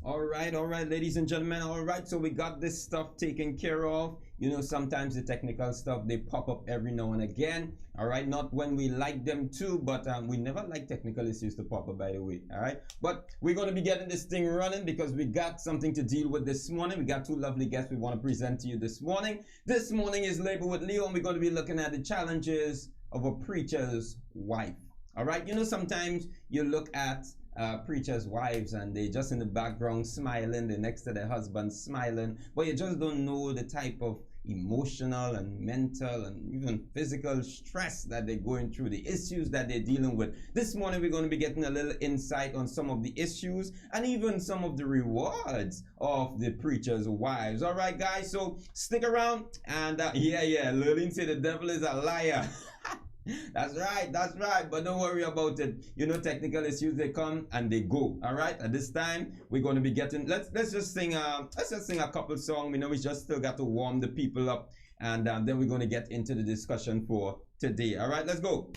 All right, ladies and gentlemen. All right, so we got this stuff taken care of. You know, sometimes the technical stuff they pop up every now and again. All right, not when we like them to, but we never like technical issues to pop up, by the way. All right, but we're gonna be getting this thing running because we got something to deal with this morning. We got two lovely guests we want to present to you this morning. This morning is Labor with Leo, and we're going to be looking at the challenges of a preacher's wife. All right, you know, sometimes you look at preachers' wives and they just in the background smiling, they're next to their husband smiling, but you just don't know the type of emotional and mental and even physical stress that they're going through, the issues that they're dealing with. This morning we're going to be getting a little insight on some of the issues and even some of the rewards of the preachers' wives. All right, guys, so stick around and Lillian said the devil is a liar. That's right. But don't worry about it. You know, technical issues, they come and they go. All right. At this time, we're going to be getting. Let's just sing. Let's just sing a couple songs. We know we just still got to warm the people up, and then we're going to get into the discussion for today. All right. Let's go.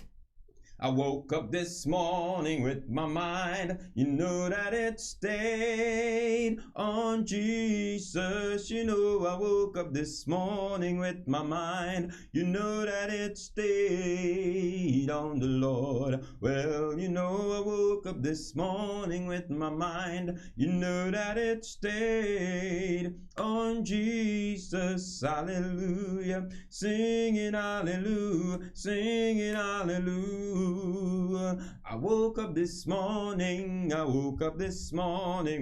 I woke up this morning with my mind, you know that it stayed on Jesus. You know I woke up this morning with my mind, you know that it stayed on the Lord. Well, you know I woke up this morning with my mind, you know that it stayed on Jesus. Hallelujah, singing hallelujah, singing hallelujah. I woke up this morning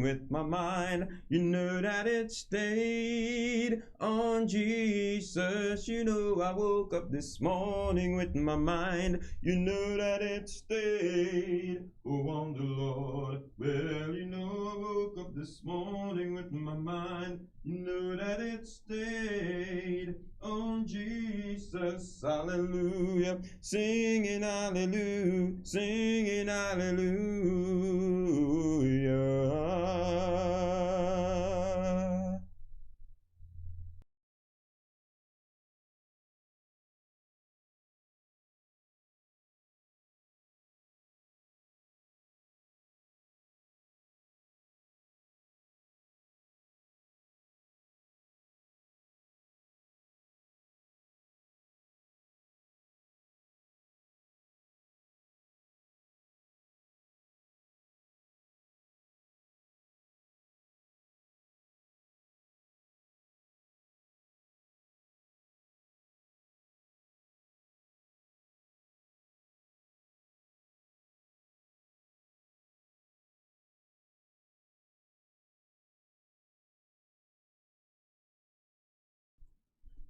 with my mind, you know that it stayed on Jesus. You know I woke up this morning with my mind, you know that it stayed on the Lord. Well, you know I woke up this morning with my mind, you know that it stayed on Jesus. Hallelujah, singing hallelujah, singing hallelujah.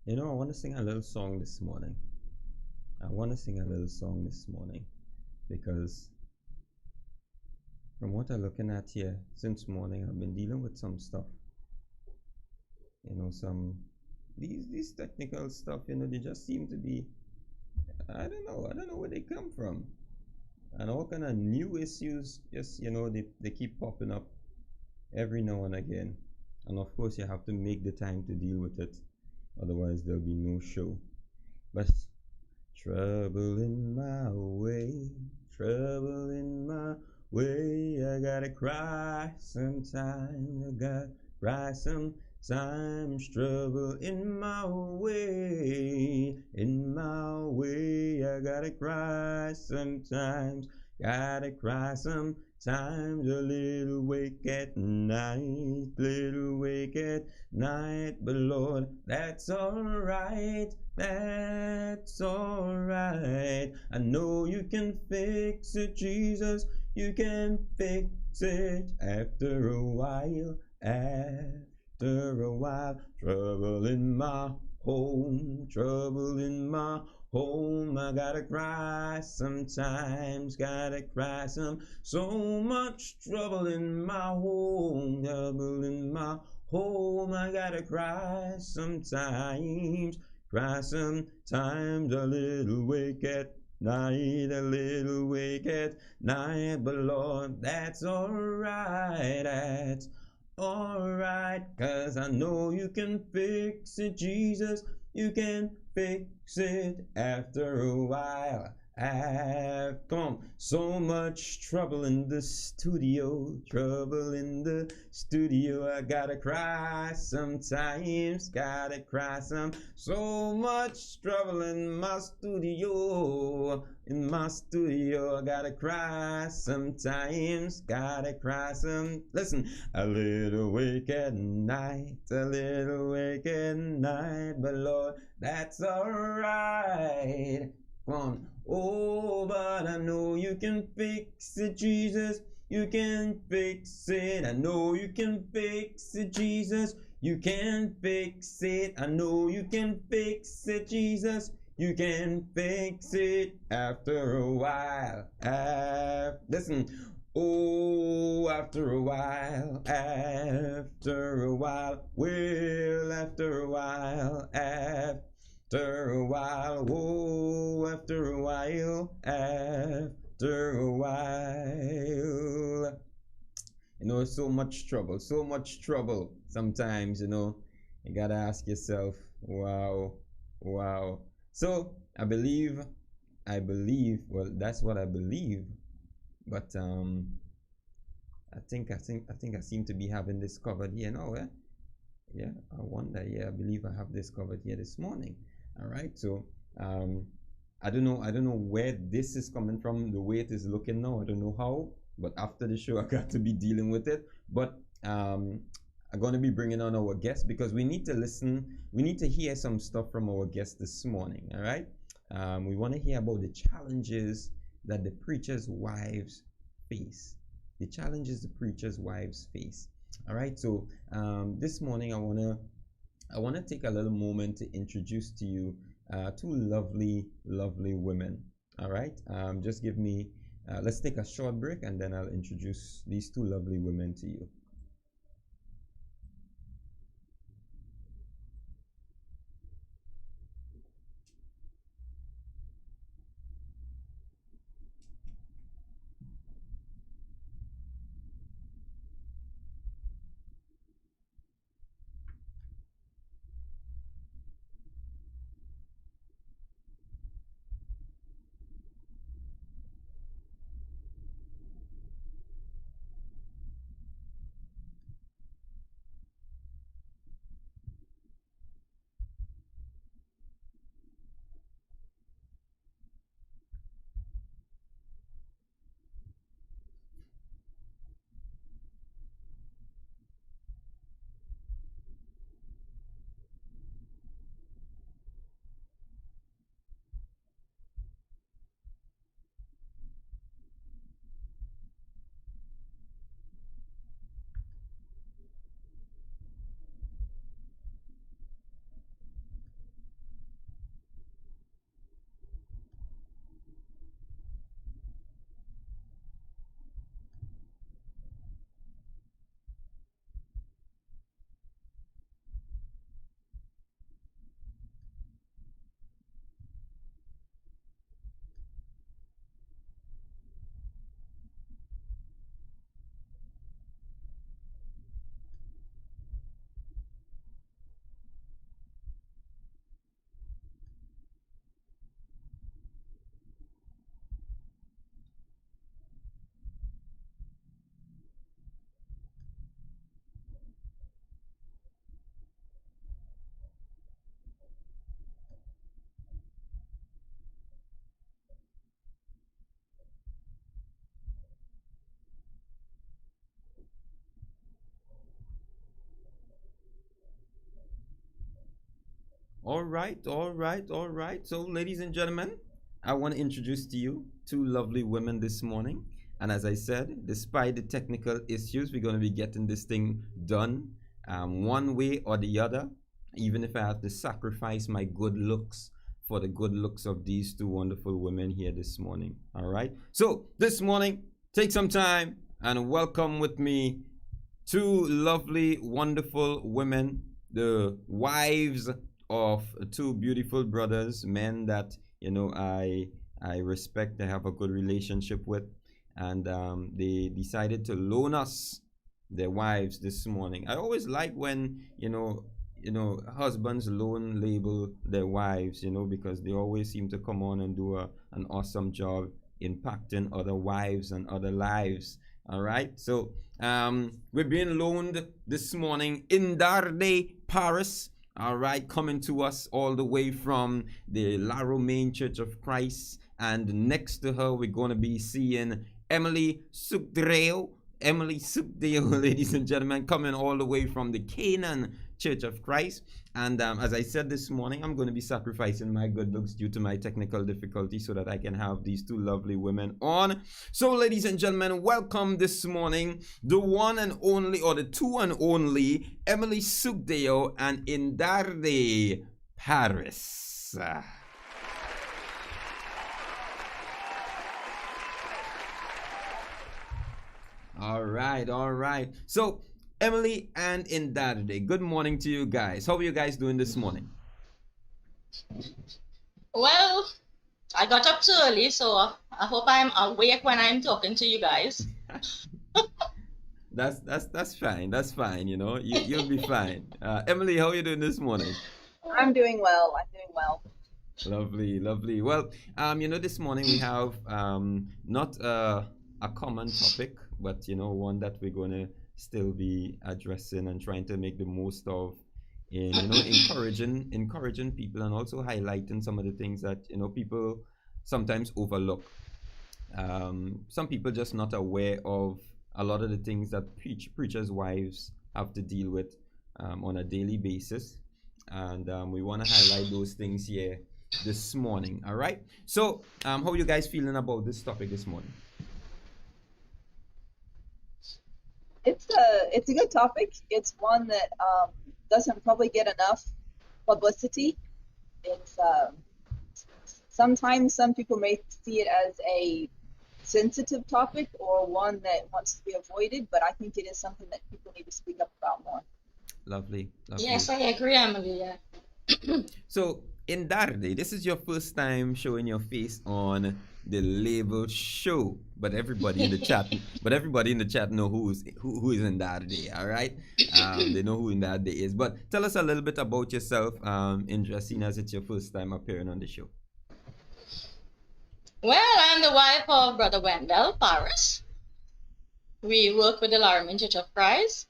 You know, I want to sing a little song this morning. Because from what I'm looking at here since morning, I've been dealing with some stuff. You know, some these technical stuff, you know, they just seem to be, I don't know where they come from. And all kind of new issues, just, you know, they keep popping up every now and again. And of course you have to make the time to deal with it, otherwise there'll be no show. But trouble in my way, I gotta cry sometimes, I gotta cry sometimes. Trouble in my way, I gotta cry sometimes, a little wake at night, but Lord, that's alright, I know you can fix it, Jesus, you can fix it after a while, trouble in my home, I gotta cry sometimes, so much trouble in my home, I gotta cry sometimes, a little wake at night, but Lord, that's alright, 'cause I know you can fix it, Jesus, you can fix it after a while, Come on. So much trouble in the studio, trouble in the studio. I gotta cry sometimes, gotta cry some. So much trouble in my studio, in my studio. I gotta cry sometimes, gotta cry some. Listen, a little awake at night, a little awake at night, but Lord, that's alright. Come on. Oh, but I know you can fix it, Jesus. You can fix it. I know you can fix it, Jesus. You can fix it. I know you can fix it, Jesus. You can fix it after a while. Listen. Oh, after a while, after a while, well, after a while, after a while, oh, after a while, after a while. So much trouble. Sometimes, you gotta ask yourself, wow, wow. So well, that's what I believe, but I seem to be having this covered here now, eh? Yeah, I wonder. Yeah, I believe I have this covered here this morning. All right, so um, I don't know where this is coming from. The way it is looking now, I don't know how. But after the show, I got to be dealing with it. But I'm gonna be bringing on our guest because we need to listen. We need to hear some stuff from our guest this morning. All right, we want to hear about the challenges that the preachers' wives face. The challenges the preachers' wives face. All right, so this morning I wanna take a little moment to introduce to you two lovely women. All right, just give me. Let's take a short break and then I'll introduce these two lovely women to you. All right. So, ladies and gentlemen, I want to introduce to you two lovely women this morning. And as I said, despite the technical issues, we're going to be getting this thing done one way or the other, even if I have to sacrifice my good looks for the good looks of these two wonderful women here this morning. All right. So, this morning, take some time and welcome with me two lovely, wonderful women, the wives of two beautiful brothers, men that I respect. I have a good relationship with, and they decided to loan us their wives this morning. I always like when husbands loan label their wives, because they always seem to come on and do an awesome job impacting other wives and other lives. All right. So we're being loaned this morning in Darde, Paris. All right, coming to us all the way from the La Romaine Church of Christ. And next to her, we're going to be seeing Emily Sugdreo. Emily Sugdreo, ladies and gentlemen, coming all the way from the Canaan Church of Christ. And as I said this morning, I'm going to be sacrificing my good looks due to my technical difficulty so that I can have these two lovely women on. So, ladies and gentlemen, welcome this morning, the one and only, or the two and only, Emily Sugdeo and Indarde Paris. All right. So, Emily and Indarde, good morning to you guys. How are you guys doing this morning? Well, I got up too early, so I hope I'm awake when I'm talking to you guys. That's fine. That's fine. You'll be fine. Emily, how are you doing this morning? I'm doing well. Lovely. Well, this morning we have not a common topic, but one that we're gonna still be addressing and trying to make the most of in encouraging people and also highlighting some of the things that people sometimes overlook. Some people just not aware of a lot of the things that preachers' wives have to deal with on a daily basis, and we want to highlight those things here this morning. All right. So, how are you guys feeling about this topic this morning? It's a good topic. It's one that doesn't probably get enough publicity. It's sometimes some people may see it as a sensitive topic or one that wants to be avoided, but I think it is something that people need to speak up about more. Lovely. Yes, I agree, Emily. Yeah. So, Indarde, this is your first time showing your face on the label show, but everybody in the chat know who is Indarde. All right, they know who Indarde is. But tell us a little bit about yourself, Indra, seeing as it's your first time appearing on the show. Well, I'm the wife of Brother Wendell Paris. We work with the La Romaine Church of Christ.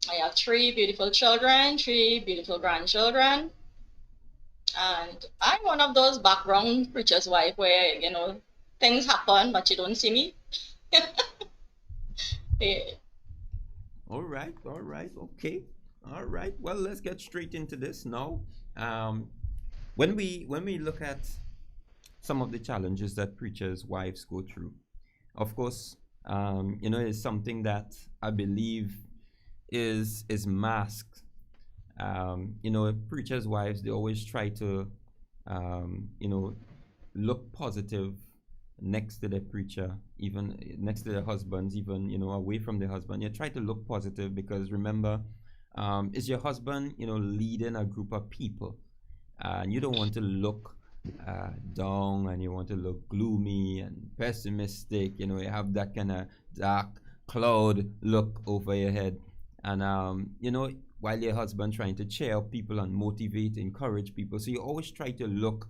I have 3 beautiful children, 3 beautiful grandchildren. And I'm one of those background preacher's wife where, things happen, but you don't see me. Yeah. All right. Okay. All right. Well, let's get straight into this now. When we look at some of the challenges that preachers' wives go through, of course, it's something that I believe is masked. Preachers' wives, they always try to, look positive next to their preacher, even next to their husbands, even, away from their husband. You try to look positive because remember, is your husband, leading a group of people, and you don't want to look down and you want to look gloomy and pessimistic. You have that kind of dark cloud look over your head, and while your husband trying to cheer up people and motivate, encourage people. So you always try to look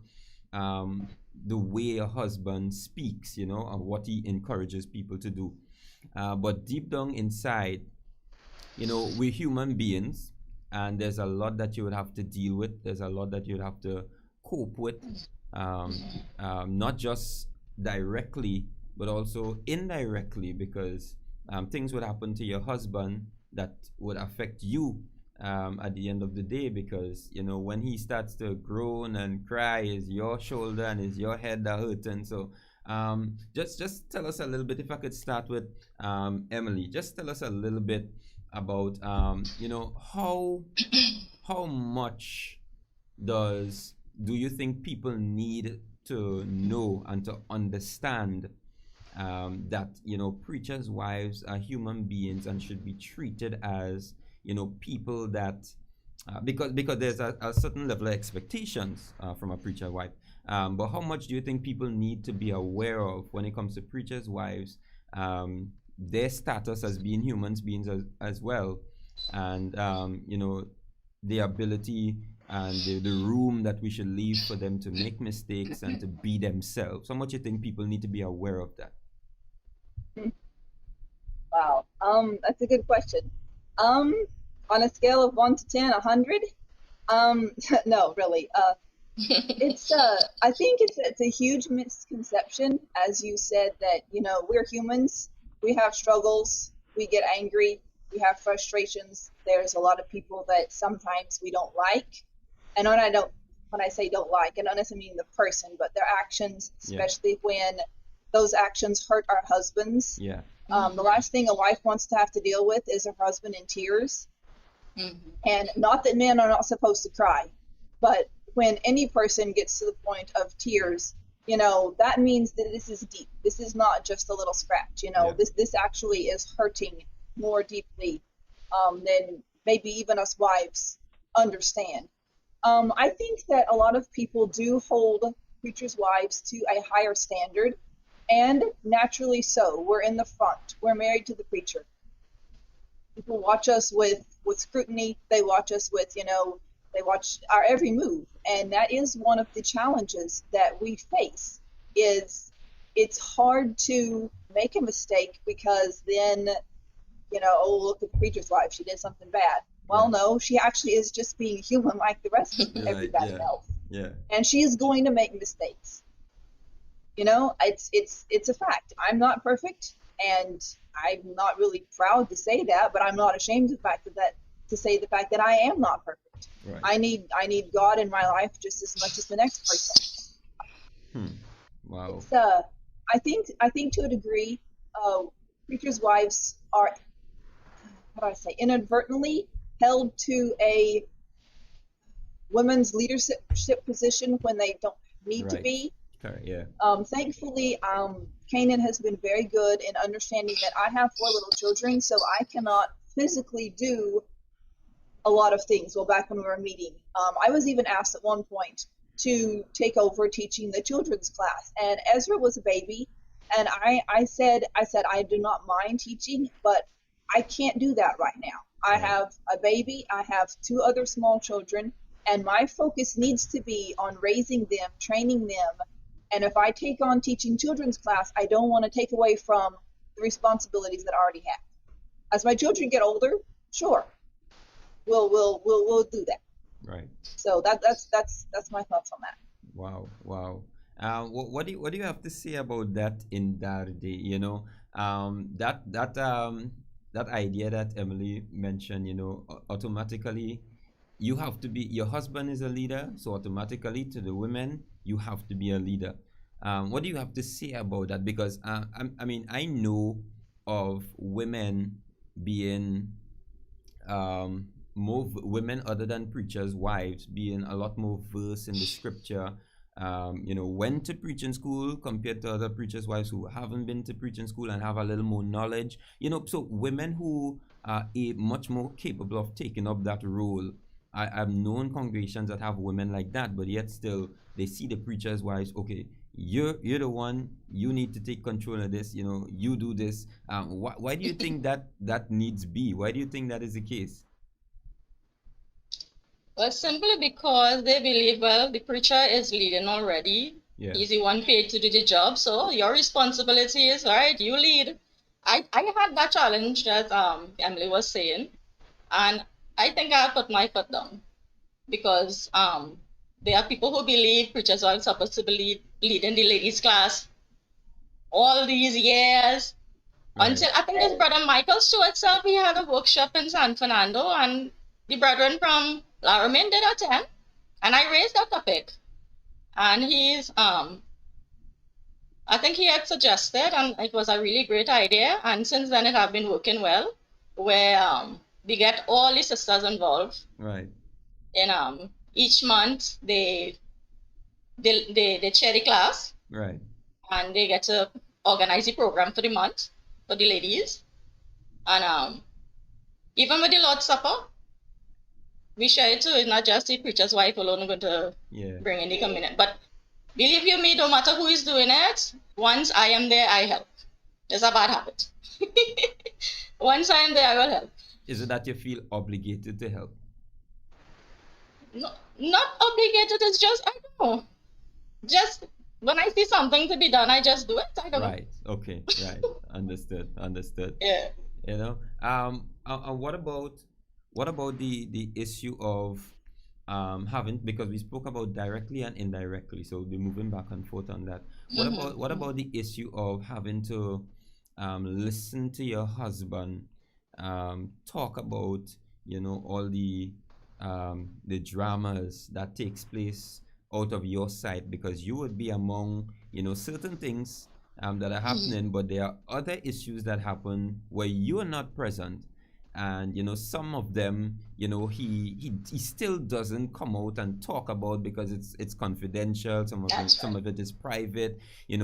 the way your husband speaks, and what he encourages people to do. But deep down inside, we're human beings, and there's a lot that you would have to deal with. There's a lot that you'd have to cope with, not just directly, but also indirectly, because things would happen to your husband that would affect you at the end of the day, because when he starts to groan and cry, is your shoulder and is your head that hurting. So just tell us a little bit, if I could start with Emily, just tell us a little bit about how much do you think people need to know and to understand that preachers' wives are human beings and should be treated as people that because there's a certain level of expectations from a preacher wife, but how much do you think people need to be aware of when it comes to preachers' wives, their status as being human beings as well, and the ability and the room that we should leave for them to make mistakes and to be themselves. How much you think people need to be aware of that? Wow. That's a good question. On a scale of 1 to 10, 100? No, really. It's I think it's a huge misconception, as you said, that we're humans, we have struggles, we get angry, we have frustrations. There's a lot of people that sometimes we don't like, and when I say don't like, I don't necessarily mean the person, but their actions, especially when those actions hurt our husbands. Yeah. The last thing a wife wants to have to deal with is her husband in tears. And not that men are not supposed to cry, but when any person gets to the point of tears, that means that this is deep. This is not just a little scratch. This actually is hurting more deeply than maybe even us wives understand. I think that a lot of people do hold preachers' wives to a higher standard, and naturally so. We're in the front. We're married to the preacher. People watch us with scrutiny. They watch us with, they watch our every move. And that is one of the challenges that we face, is it's hard to make a mistake because then, oh, look at the preacher's wife. She did something bad. Well, no, she actually is just being human like the rest of everybody else. Yeah. And she is going to make mistakes. It's a fact. I'm not perfect, and I'm not really proud to say that, but I'm not ashamed of the fact that I am not perfect. Right. I need God in my life just as much as the next person. Wow. It's, I think to a degree, preachers' wives are, how do I say, inadvertently held to a women's leadership position when they don't need to be. Correct, yeah. Thankfully, Kanan has been very good in understanding that I have 4 little children, so I cannot physically do a lot of things. Well, back when we were meeting, I was even asked at one point to take over teaching the children's class, and Ezra was a baby, and I said I do not mind teaching, but I can't do that right now. I have a baby, I have 2 other small children, and my focus needs to be on raising them, training them. And if I take on teaching children's class, I don't want to take away from the responsibilities that I already have. As my children get older, sure, we'll do that. Right. So that's my thoughts on that. Wow. What do you have to say about that in Darde? That idea that Emily mentioned. Automatically, you have to be. Your husband is a leader, so automatically to the women, you have to be a leader. What do you have to say about that? Because I know of women being more women other than preachers' wives being a lot more versed in the scripture. Went to preaching school compared to other preachers' wives who haven't been to preaching school and have a little more knowledge. So women who are much more capable of taking up that role. I've known congregations that have women like that, but yet still they see the preachers' wives. Okay, you're the one. You need to take control of this. You do this. Why do you think that needs be? Why do you think that is the case? Well, simply because they believe, well, the preacher is leading already. Yeah. He's the one paid to do the job, so your responsibility is, all right, you lead. I had that challenge that Emily was saying, and I think I put my foot down because there are people who believe preachers are supposed to be leading the ladies' class all these years. Right. Until I think this brother Michael Stewart said we had a workshop in San Fernando, and the brethren from Larimin did attend, and I raised that topic, and he's I think he had suggested, and it was a really great idea, and since then it has been working well, where we get all the sisters involved. Right. And each month they chair the class. Right. And they get to organize the program for the month for the ladies. And even with the Lord's Supper, we share it too. It's not just the preacher's wife alone going to bring in the communion. But believe you me, no matter who is doing it, once I am there, I help. It's a bad habit. Once I am there, I will help. Is it that you feel obligated to help? not obligated. It's just, I don't know. Just when I see something to be done, I just do it. I don't know. Right. Okay. Right. Understood. Understood. Yeah. You know. What about the issue of having, because we spoke about directly and indirectly, so we'll be moving back and forth on that. What about the issue of having to listen to your husband talk about, all the dramas that takes place out of your sight, because you would be among, certain things that are happening, but there are other issues that happen where you are not present, and some of them, he still doesn't come out and talk about, because it's confidential. Some of it is private.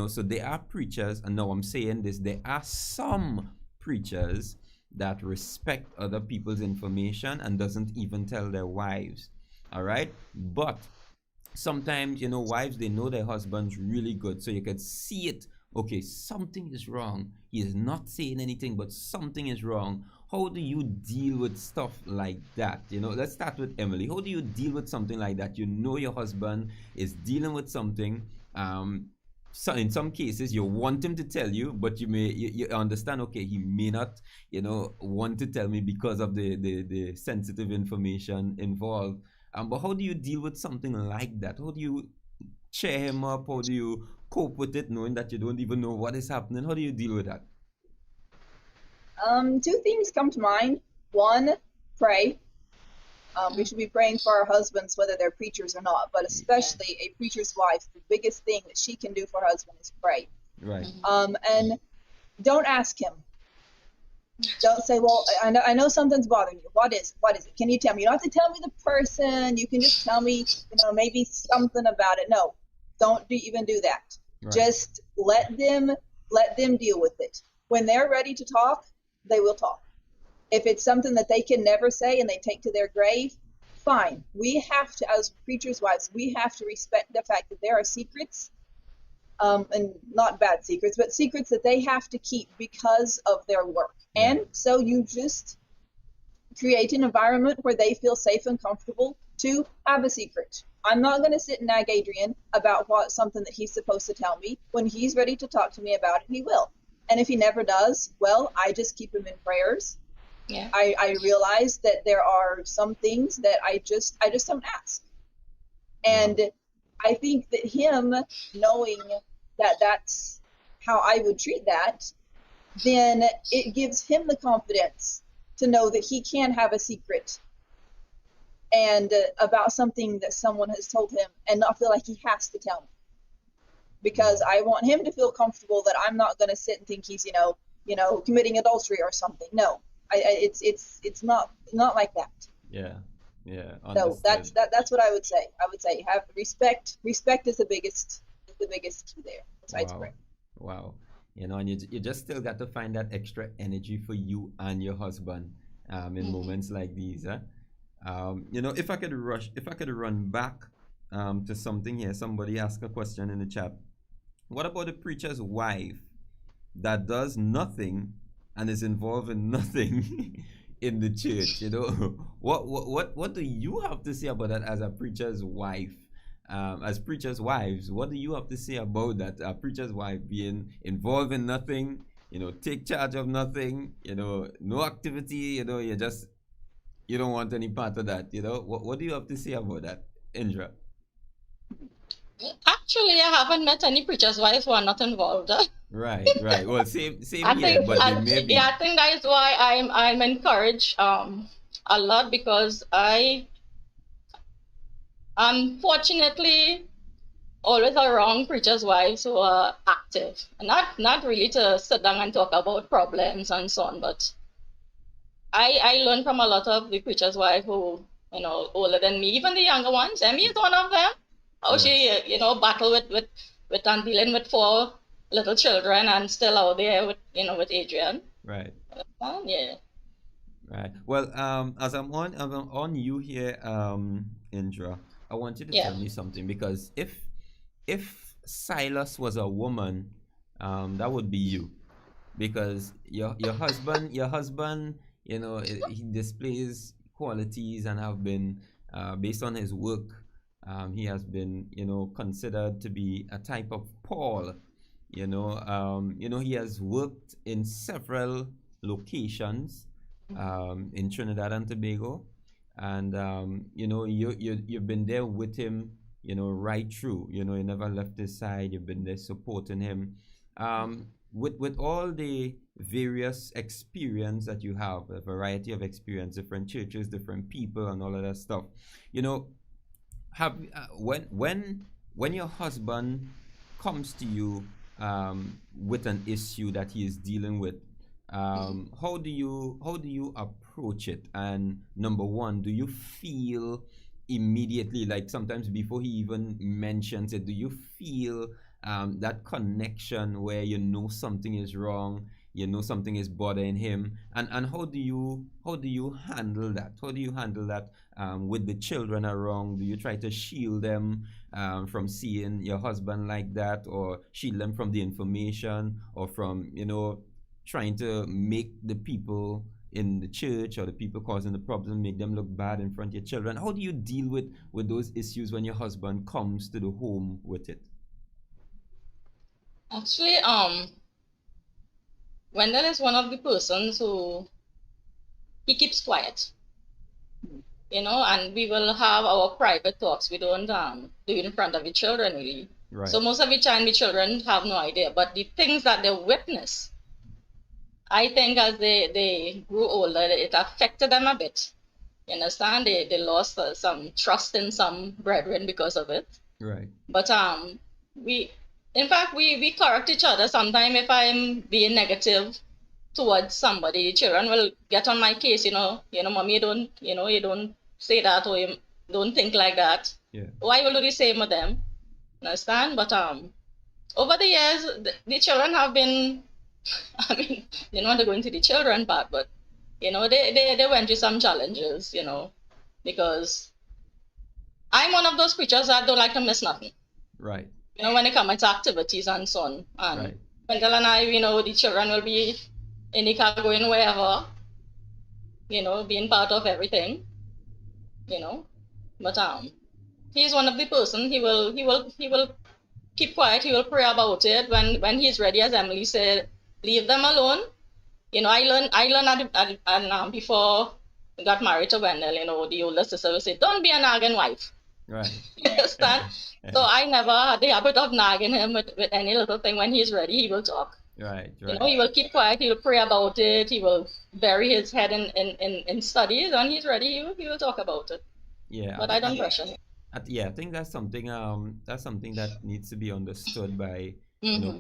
So there are preachers, and now I'm saying this, there are some preachers that respect other people's information and doesn't even tell their wives. All right, but sometimes, wives, they know their husband's really good, so you could see it. Okay, something is wrong. He is not saying anything, but something is wrong. How do you deal with stuff like that? Let's start with Emily. How do you deal with something like that? Your husband is dealing with something. So in some cases, you want him to tell you, but you understand, okay, he may not, want to tell me because of the sensitive information involved. But how do you deal with something like that? How do you cheer him up? How do you cope with it, knowing that you don't even know what is happening? How do you deal with that? Two things come to mind. One, pray. We should be praying for our husbands, whether they're preachers or not, but especially a preacher's wife. The biggest thing that she can do for her husband is pray. Right. And don't ask him. Don't say, well, I know something's bothering you. What is it? Can you tell me? You don't have to tell me the person. You can just tell me, maybe something about it. No, don't even do that. Right. Just let them deal with it. When they're ready to talk, they will talk. If it's something that they can never say and they take to their grave, fine. We have to, as preachers' wives, we have to respect the fact that there are secrets, and not bad secrets, but secrets that they have to keep because of their work. Yeah. And so you just create an environment where they feel safe and comfortable to have a secret. I'm not going to sit and nag Adrian about something that he's supposed to tell me. When he's ready to talk to me about it, he will. And if he never does, well, I just keep him in prayers. Yeah. I realize that there are some things that I just don't ask. And I think that him knowing that that's how I would treat that, then it gives him the confidence to know that he can have a secret and about something that someone has told him and not feel like he has to tell me. Because I want him to feel comfortable that I'm not going to sit and think he's, committing adultery or something. No. It's not like that. Yeah. So that's what I would say. I would say have respect. Respect is the biggest key there. Besides prayer. Wow. And you just still got to find that extra energy for you and your husband in moments like these. If I could run back to something here. Somebody asked a question in the chat. What about the preacher's wife that does nothing and is involved in nothing in the church? What do you have to say about that as a preacher's wife? As preachers' wives, what do you have to say about that? A preacher's wife being involved in nothing, take charge of nothing, no activity, you don't want any part of that, What do you have to say about that, Indra? Actually, I haven't met any preacher's wife who are not involved. Right. Well, same here, but they may be. Yeah, I think that is why I'm encouraged a lot, because I unfortunately always around preachers' wives who are active. Not really to sit down and talk about problems and so on, but I learned from a lot of the preachers' wives who, older than me, even the younger ones. Emmy is one of them. She, battle with and dealing with 4 little children and still out there with Adrian. Right. Yeah. Right. Well, as I'm on you here, Indra, I want you to tell me something, because if Silas was a woman, that would be you, because your husband, he displays qualities and have been based on his work, he has been, considered to be a type of Paul. He has worked in several locations in Trinidad and Tobago, and you've been there with him, right through. You never left his side. You've been there supporting him. With all the various experience that you have, a variety of experience, different churches, different people, and all of that stuff, have when your husband comes to you with an issue that he is dealing with, how do you approach it? And number one, do you feel immediately, like sometimes before he even mentions it, do you feel that connection where something is wrong, something is bothering him, and how do you handle that? How do you handle that with the children around? Do you try to shield them from seeing your husband like that, or shield them from the information, or from trying to make the people in the church or the people causing the problem, make them look bad in front of your children? How do you deal with those issues when your husband comes to the home with it? Actually, Wendell is one of the persons who he keeps quiet, and we will have our private talks. We don't do it in front of the children, really. Right. So most of the time, the children have no idea. But the things that they witness, I think as they grew older, it affected them a bit. You understand? They lost some trust in some brethren because of it. Right. But in fact, we correct each other. Sometimes if I'm being negative towards somebody, children will get on my case, mommy, you don't say that, or you don't think like that. Yeah. I will do the same with them. Understand? But over the years, the children have been, I mean, you don't want to go into the children part, but they went through some challenges, because I'm one of those creatures that don't like to miss nothing. Right. When it comes to activities and so on. And right. Wendell and I, the children will be in the car going wherever, being part of everything, But he's one of the person, he will keep quiet, he will pray about it. When he's ready, as Emily said, leave them alone. I learned before I got married to Wendell, the older sister will say, don't be a nagging wife. Right. You understand? So I never had the habit of nagging him with any little thing. When he's ready, he will talk. Right. He will keep quiet, he will pray about it, he will bury his head in studies. When he's ready, he will talk about it. Yeah. But I don't pressure him. I think that's something that needs to be understood by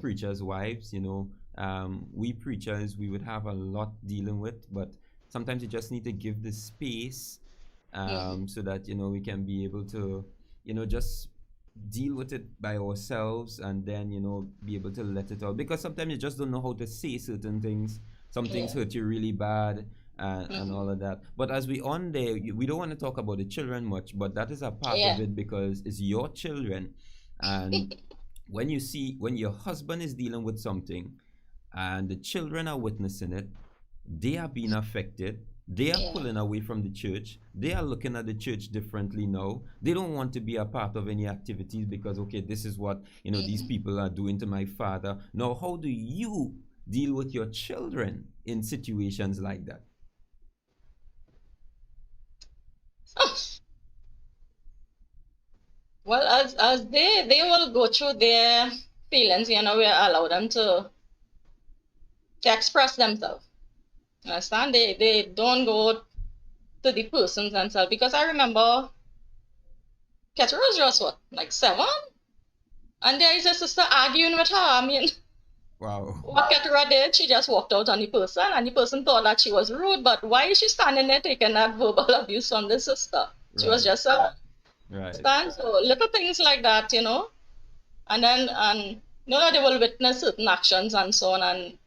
preachers' wives. We preachers, we would have a lot dealing with, but sometimes you just need to give the space so that we can be able to just deal with it by ourselves, and then be able to let it out, because sometimes you just don't know how to say certain things. Some things hurt you really bad, and all of that. But as we on there, we don't want to talk about the children much, but that is a part of it, because it's your children. And when your husband is dealing with something and the children are witnessing it, they are being affected. They are pulling away from the church. They are looking at the church differently now. They don't want to be a part of any activities because, okay, this is what these people are doing to my father. Now, how do you deal with your children in situations like that? Well, as they will go through their feelings, we allow them to express themselves. Understand? They don't go to the persons themselves, because I remember Ketra was just like 7, and there is a sister arguing with her. I mean, wow. What Ketra did, she just walked out on the person, and the person thought that she was rude. But why is she standing there taking that verbal abuse from the sister? She was just right. So little things like that, and then they will witness certain actions and so on. And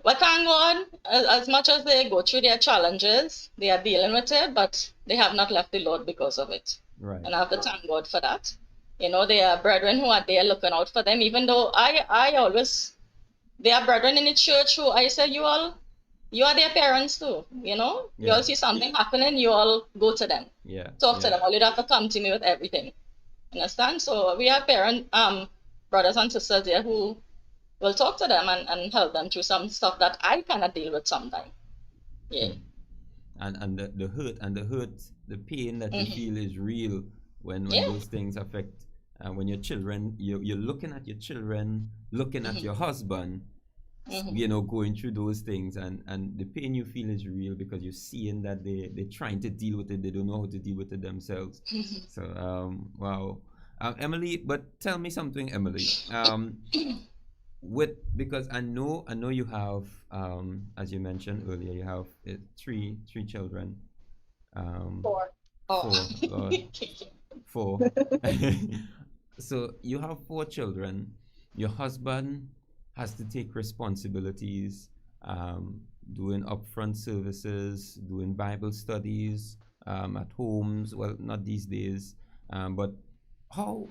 but thank God, as much as they go through their challenges, they are dealing with it, but they have not left the Lord because of it. Right. And I have to thank God for that. There are brethren who are there looking out for them, even though I always, there are brethren in the church who I say, you all you are their parents too, you know? You Yeah. all see something happening, you all go to them, Yeah. talk to Yeah. them, or you don't have to come to me with everything. Understand? So we have brothers and sisters there who will talk to them and help them through some stuff that I cannot deal with sometimes. Yeah. And the pain that you feel is real when Yeah. those things affect when your children, you're looking at your children, looking at your husband, going through those things, and the pain you feel is real because you're seeing that they're trying to deal with it, they don't know how to deal with it themselves. So wow. Emily, but tell me something, Emily. Because I know you have, as you mentioned earlier, you have three children. Four. Oh. Four. So you have four children. Your husband has to take responsibilities, doing upfront services, doing Bible studies, at homes. Well, not these days, but how?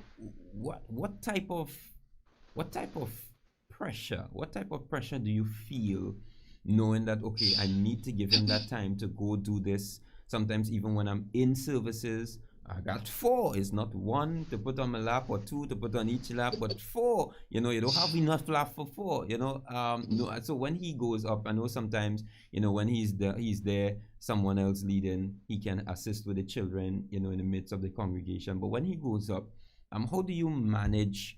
What type of pressure? What type of pressure do you feel, knowing that okay, I need to give him that time to go do this? Sometimes even when I'm in services, I got four. It's not one to put on my lap or two to put on each lap, but four. You don't have enough lap for four. No. So when he goes up, I know sometimes, when he's there, someone else leading, he can assist with the children, in the midst of the congregation. But when he goes up, how do you manage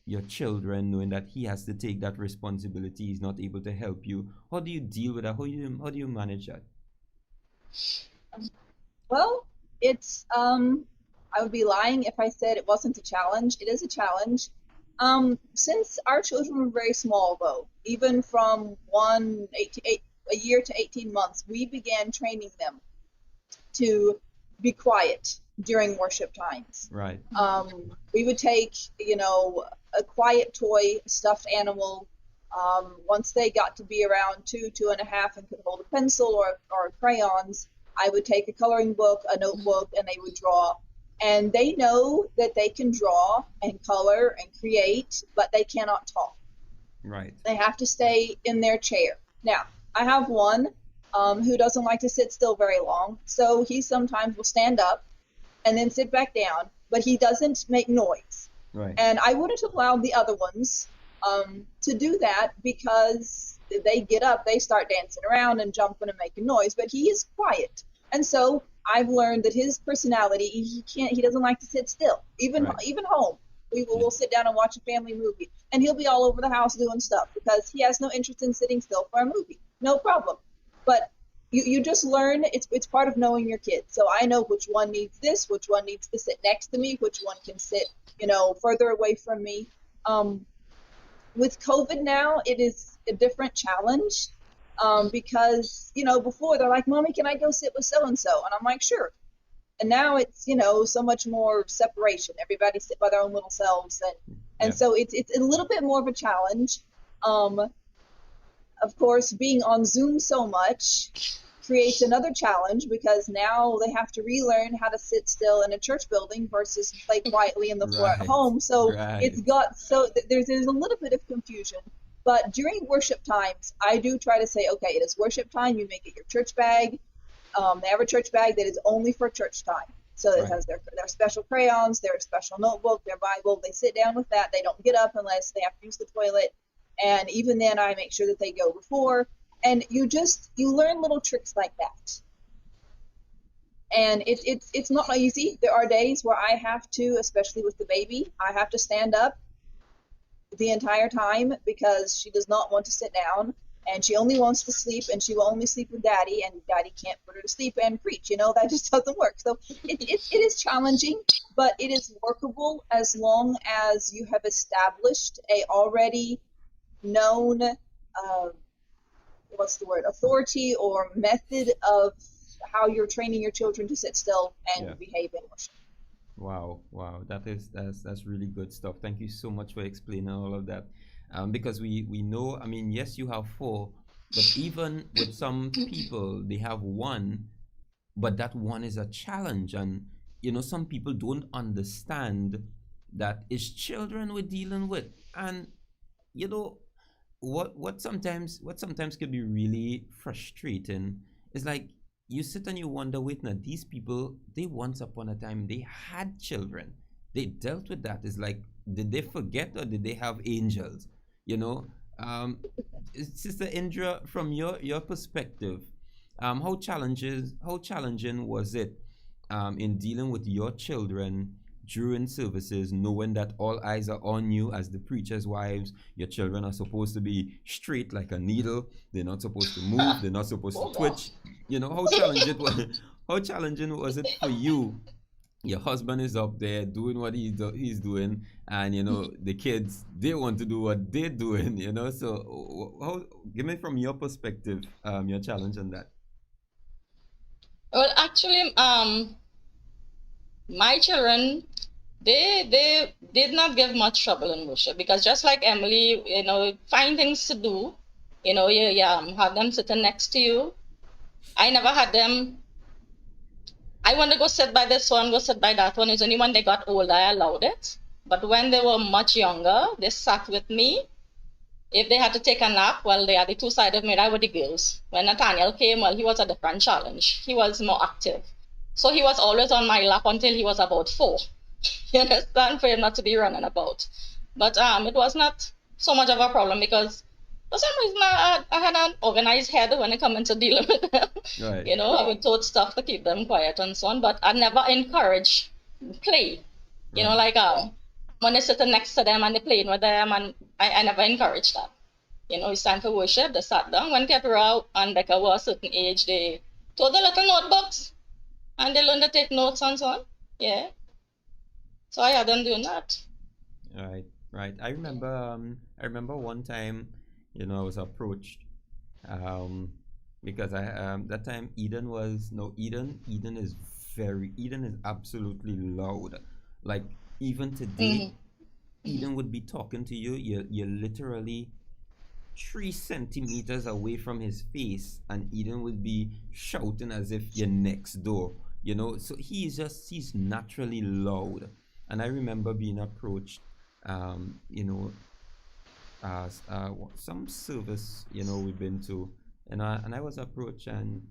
your children, knowing that he has to take that responsibility? He's not able to help you. How do you deal with that? How do you manage that? Well, it's I would be lying if I said it wasn't a challenge. It is a challenge. Since our children were very small, though, even from a year to 18 months, we began training them to be quiet during worship times. Right. We would take, a quiet toy, stuffed animal. Once they got to be around 2.5, and could hold a pencil or crayons, I would take a coloring book, a notebook, and they would draw. And they know that they can draw and color and create, but they cannot talk. Right. They have to stay in their chair. Now, I have one who doesn't like to sit still very long, so he sometimes will stand up and then sit back down, but he doesn't make noise. Right. And I wouldn't have allowed the other ones to do that, because they get up, they start dancing around and jumping and making noise, but he is quiet. And so I've learned that his personality, he doesn't like to sit still, even home. We'll sit down and watch a family movie, and he'll be all over the house doing stuff because he has no interest in sitting still for a movie. No problem. But you just learn, it's part of knowing your kids. So I know which one needs this, which one needs to sit next to me, which one can sit, further away from me. With COVID now, it is a different challenge, because, before they're like, Mommy, can I go sit with so-and-so? And I'm like, sure. And now it's, so much more separation. Everybody sit by their own little selves. And so it's a little bit more of a challenge. Of course, being on Zoom so much creates another challenge, because now they have to relearn how to sit still in a church building versus play quietly in the floor at home. So there's a little bit of confusion. But during worship times, I do try to say, okay, it is worship time. You may get your church bag. They have a church bag that is only for church time. So it has their special crayons, their special notebook, their Bible. They sit down with that. They don't get up unless they have to use the toilet. And even then, I make sure that they go before. And you learn little tricks like that. And it's not easy. There are days where I have to, especially with the baby, I have to stand up the entire time because she does not want to sit down, and she only wants to sleep, and she will only sleep with Daddy, and Daddy can't put her to sleep and preach. That just doesn't work. So it is challenging, but it is workable as long as you have established a already known authority or method of how you're training your children to sit still and behave in worship. Wow, that's really good stuff. Thank you so much for explaining all of that. Because we know, yes, you have four, but even with some people, they have one, but that one is a challenge. And some people don't understand that it's children we're dealing with. And what sometimes could be really frustrating is like you sit and you wonder, wait, now these people, they once upon a time they had children, they dealt with that. It's like, did they forget or did they have angels? You know, um, Sister Indra, from your perspective, how challenging was it in dealing with your children during services, knowing that all eyes are on you as the preacher's wives? Your children are supposed to be straight like a needle. They're not supposed to move. They're not supposed to Oh, wow. twitch. How challenging was it for you? Your husband is up there doing what he's doing, and the kids, they want to do what they're doing. So how, give me from your perspective, your challenge on that. Well, actually, my children, they did not give much trouble in worship, because just like Emily, find things to do. You have them sitting next to you. I never had them. I want to go sit by this one, go sit by that one. It's only when they got older I allowed it. But when they were much younger, they sat with me. If they had to take a nap, well, they had the two-sided mirror with the girls. When Nathaniel came, well, he was a different challenge. He was more active. So he was always on my lap until he was about 4. You understand? For him not to be running about. But it was not so much of a problem, because for some reason I had an organized head when it came into dealing with them. Right. I would told stuff to keep them quiet and so on, but I never encourage play. Right. Like when they sitting next to them and they playing with them, and I never encourage that. It's time for worship. They sat down. When Keturah and Becca were a certain age, they told the little notebooks and they learned to take notes and so on. Yeah. So I had them doing that. Right, right. I remember one time, I was approached, um, because that time Eden was no Eden is absolutely loud. Like, even today, Mm-hmm. Eden would be talking to you. You're literally 3 centimeters away from his face, and Eden would be shouting as if you're next door. So he's naturally loud. And I remember being approached, um, you know, as some service, we've been to, and I was approached, and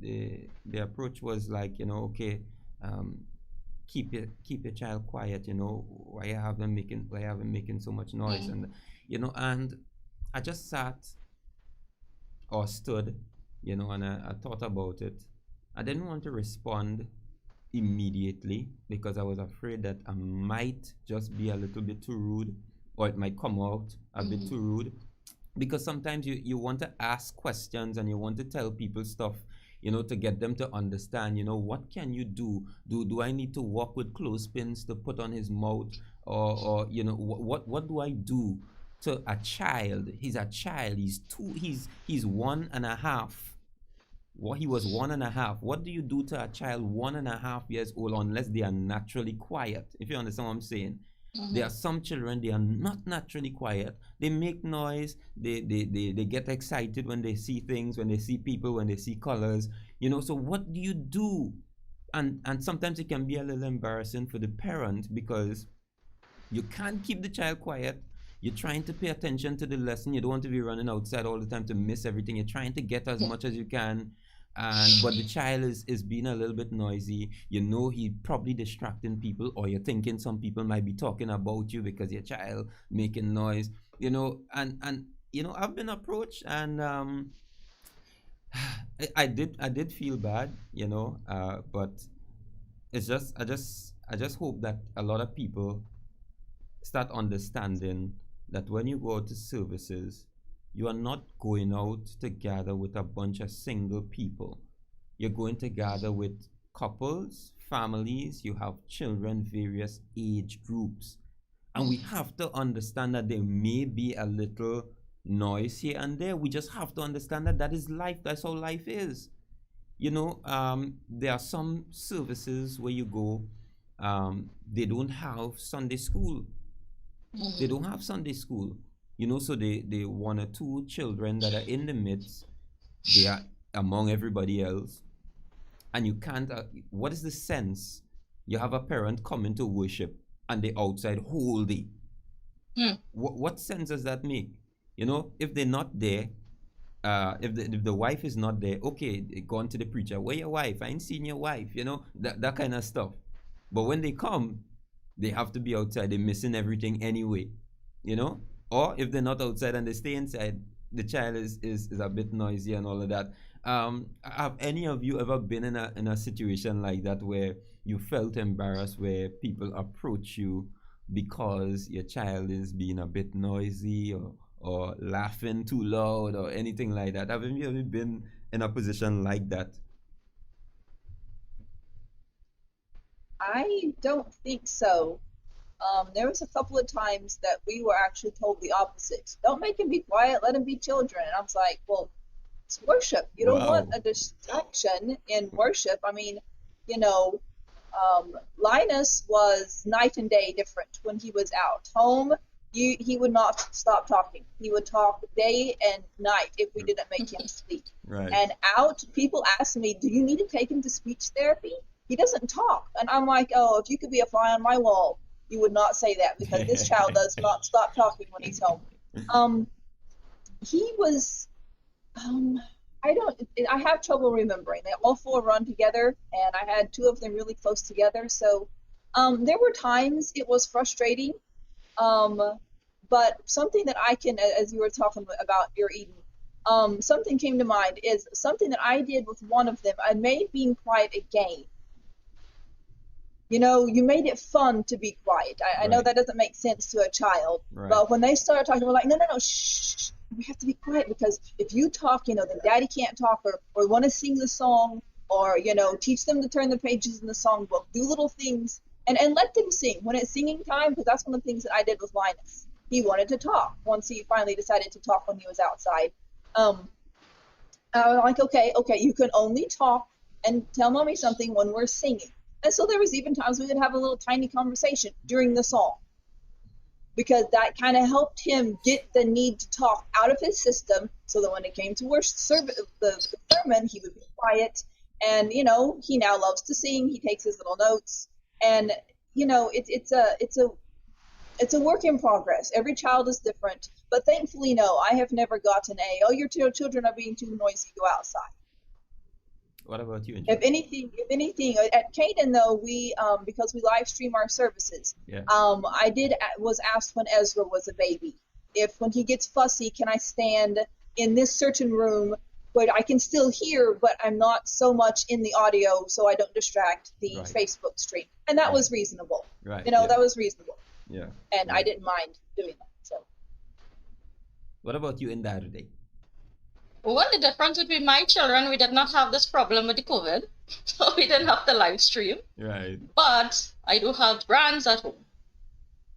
the approach was like, okay, um, keep your child quiet. Why you have them making so much noise, Mm-hmm. and I just sat or stood, and I thought about it. I didn't want to respond immediately because I was afraid that I might just be a little bit too rude, or it might come out a bit Mm-hmm. too rude. Because sometimes you want to ask questions and you want to tell people stuff, to get them to understand, what can you do? Do I need to walk with clothespins to put on his mouth? Or what do I do to a child? He's a child. He's 1.5. He was 1.5. What do you do to a child 1.5 years old unless they are naturally quiet? If you understand what I'm saying. There Mm-hmm. are some children, they are not naturally quiet. They make noise. They get excited when they see things, when they see people, when they see colors. So what do you do? And sometimes it can be a little embarrassing for the parent because you can't keep the child quiet. You're trying to pay attention to the lesson. You don't want to be running outside all the time to miss everything. You're trying to get as much as you can. And but the child is being a little bit noisy. He probably distracting people, or you're thinking some people might be talking about you because your child making noise. And I've been approached, and I did feel bad, but I just hope that a lot of people start understanding that when you go out to services, you are not going out to gather with a bunch of single people. You're going to gather with couples, families, you have children, various age groups. And we have to understand that there may be a little noise here and there. We just have to understand that that is life. That's how life is. There are some services where you go, they don't have Sunday school. They Mm-hmm. don't have Sunday school. So they 1 or 2 children that are in the midst, they are among everybody else, and you can't. What is the sense? You have a parent coming to worship and they outside whole day. Mm-hmm. What sense does that make? You know, if they're not there, if the wife is not there, okay, gone to the preacher. Where your wife? I ain't seen your wife. You know, that kind of stuff. But when they come, they have to be outside. They're missing everything anyway. You know, or if they're not outside and they stay inside, the child is a bit noisy and all of that. Have any of you ever been in a situation like that where you felt embarrassed, where people approach you because your child is being a bit noisy or laughing too loud or anything like that? Have you ever been in a position like that? I don't think so. There was a couple of times that we were actually told the opposite. Don't make him be quiet, let him be children. And I was like, well, it's worship. You don't want a distraction in worship. I mean, you know, Linus was night and day different when he was out. Home, he would not stop talking. He would talk day and night if we didn't make him sleep. Right. And out, people ask me, do you need to take him to speech therapy? He doesn't talk. And I'm like, oh, if you could be a fly on my wall, you would not say that, because this child does not stop talking when he's home. He was, I have trouble remembering. They all four run together, and I had two of them really close together. So there were times it was frustrating. But something that I can, as you were talking about your Eden, something came to mind is something that I did with one of them. I made being quiet a game. You know, you made it fun to be quiet. I know that doesn't make sense to a child, but when they started talking, we're like, no, shh, we have to be quiet, because if you talk, you know, then daddy can't talk, or want to sing the song, or, you know, teach them to turn the pages in the songbook, do little things, and let them sing when it's singing time, because that's one of the things that I did with Linus. He wanted to talk once he finally decided to talk when he was outside. I was like, okay, you can only talk and tell mommy something when we're singing. And so there was even times we would have a little tiny conversation during the song, because that kind of helped him get the need to talk out of his system, so that when it came to worship the sermon, he would be quiet. And, you know, he now loves to sing. He takes his little notes, and, you know, it's a work in progress. Every child is different, but thankfully, no, I have never gotten your children are being too noisy, go outside. What about you? If anything, at Caden though, we because we live stream our services. Yeah. Was asked when Ezra was a baby, if when he gets fussy, can I stand in this certain room where I can still hear, but I'm not so much in the audio, so I don't distract the Facebook stream. And that was reasonable. Right. You know, that was reasonable. Yeah. And I didn't mind doing that. So. What about you in that day? Well, the difference between my children, we did not have this problem with the COVID, so we didn't have the live stream. Right. But I do have brands at home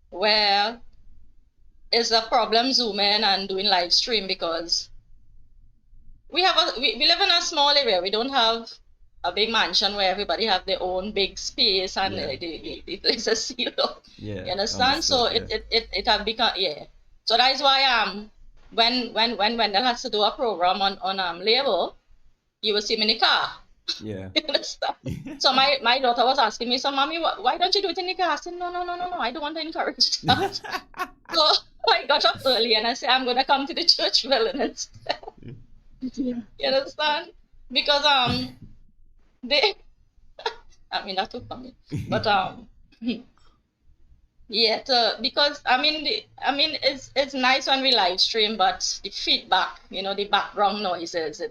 where it's a problem zooming and doing live stream, because we live in a small area. We don't have a big mansion where everybody have their own big space and the place is sealed up. Yeah. You understand? So it have become So that is why when Wendell has to do a program on label, you will see me in the car. Yeah. You understand? So my daughter was asking me, so mommy, why don't you do it in the car? I said, no, I don't want to encourage that. So I got up early and I said, I'm gonna come to the church building instead. You understand? Because they I mean, that too funny. But because it's nice when we live stream, but the feedback, you know, the background noises,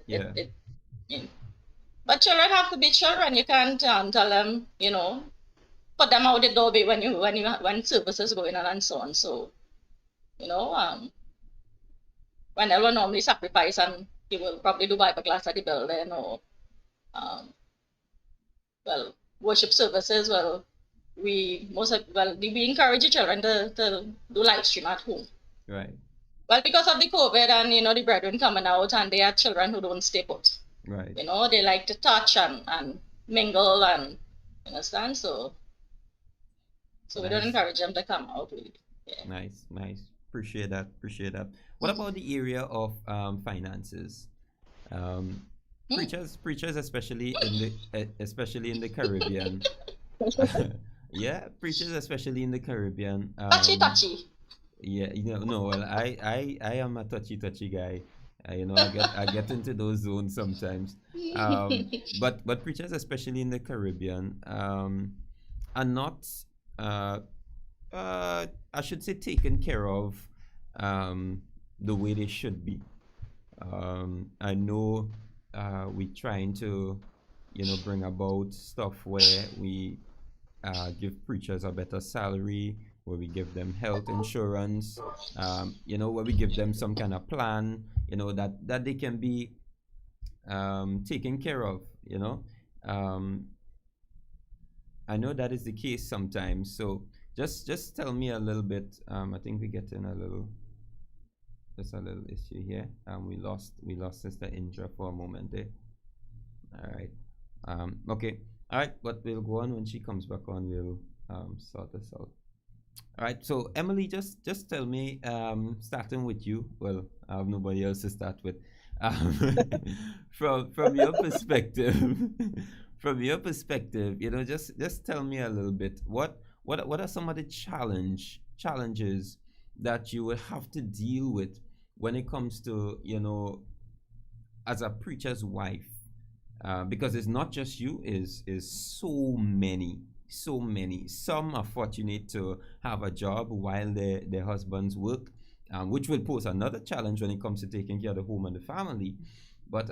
but children have to be children. You can't tell them, you know, put them out the door when service is going on and so on. So, you know, when they will normally sacrifice, and he will probably do Bible class at the building, or worship services. We encourage the children to do live stream at home. Right. Well, because of the COVID and, you know, the brethren coming out, and they are children who don't stay put. Right. You know, they like to touch and mingle, and understand. So we don't encourage them to come out. Yeah. Nice. Appreciate that. What about the area of finances? Preachers, especially in the Caribbean. Yeah, preachers, especially in the Caribbean. Touchy. Yeah, no, well, I am a touchy guy. I get into those zones sometimes. But preachers, especially in the Caribbean, are not, uh, I should say, taken care of, um, the way they should be. I know, we trying to, bring about stuff where we, give preachers a better salary, where we give them health insurance, where we give them some kind of plan, that they can be, taken care of. Um, I know that is the case sometimes. So just tell me a little bit. I think we get in a little just a little issue here. We lost Sister Indra for a moment there. All right. Okay. All right. But we'll go on when she comes back on. We'll, sort this out. All right. So Emily, just tell me. Starting with you. Well, I have nobody else to start with. Um, from your perspective, from your perspective, just tell me a little bit. What are some of the challenges that you will have to deal with when it comes to, as a preacher's wife, because it's not just you, is so many. Some are fortunate to have a job while their husbands work, which will pose another challenge when it comes to taking care of the home and the family. But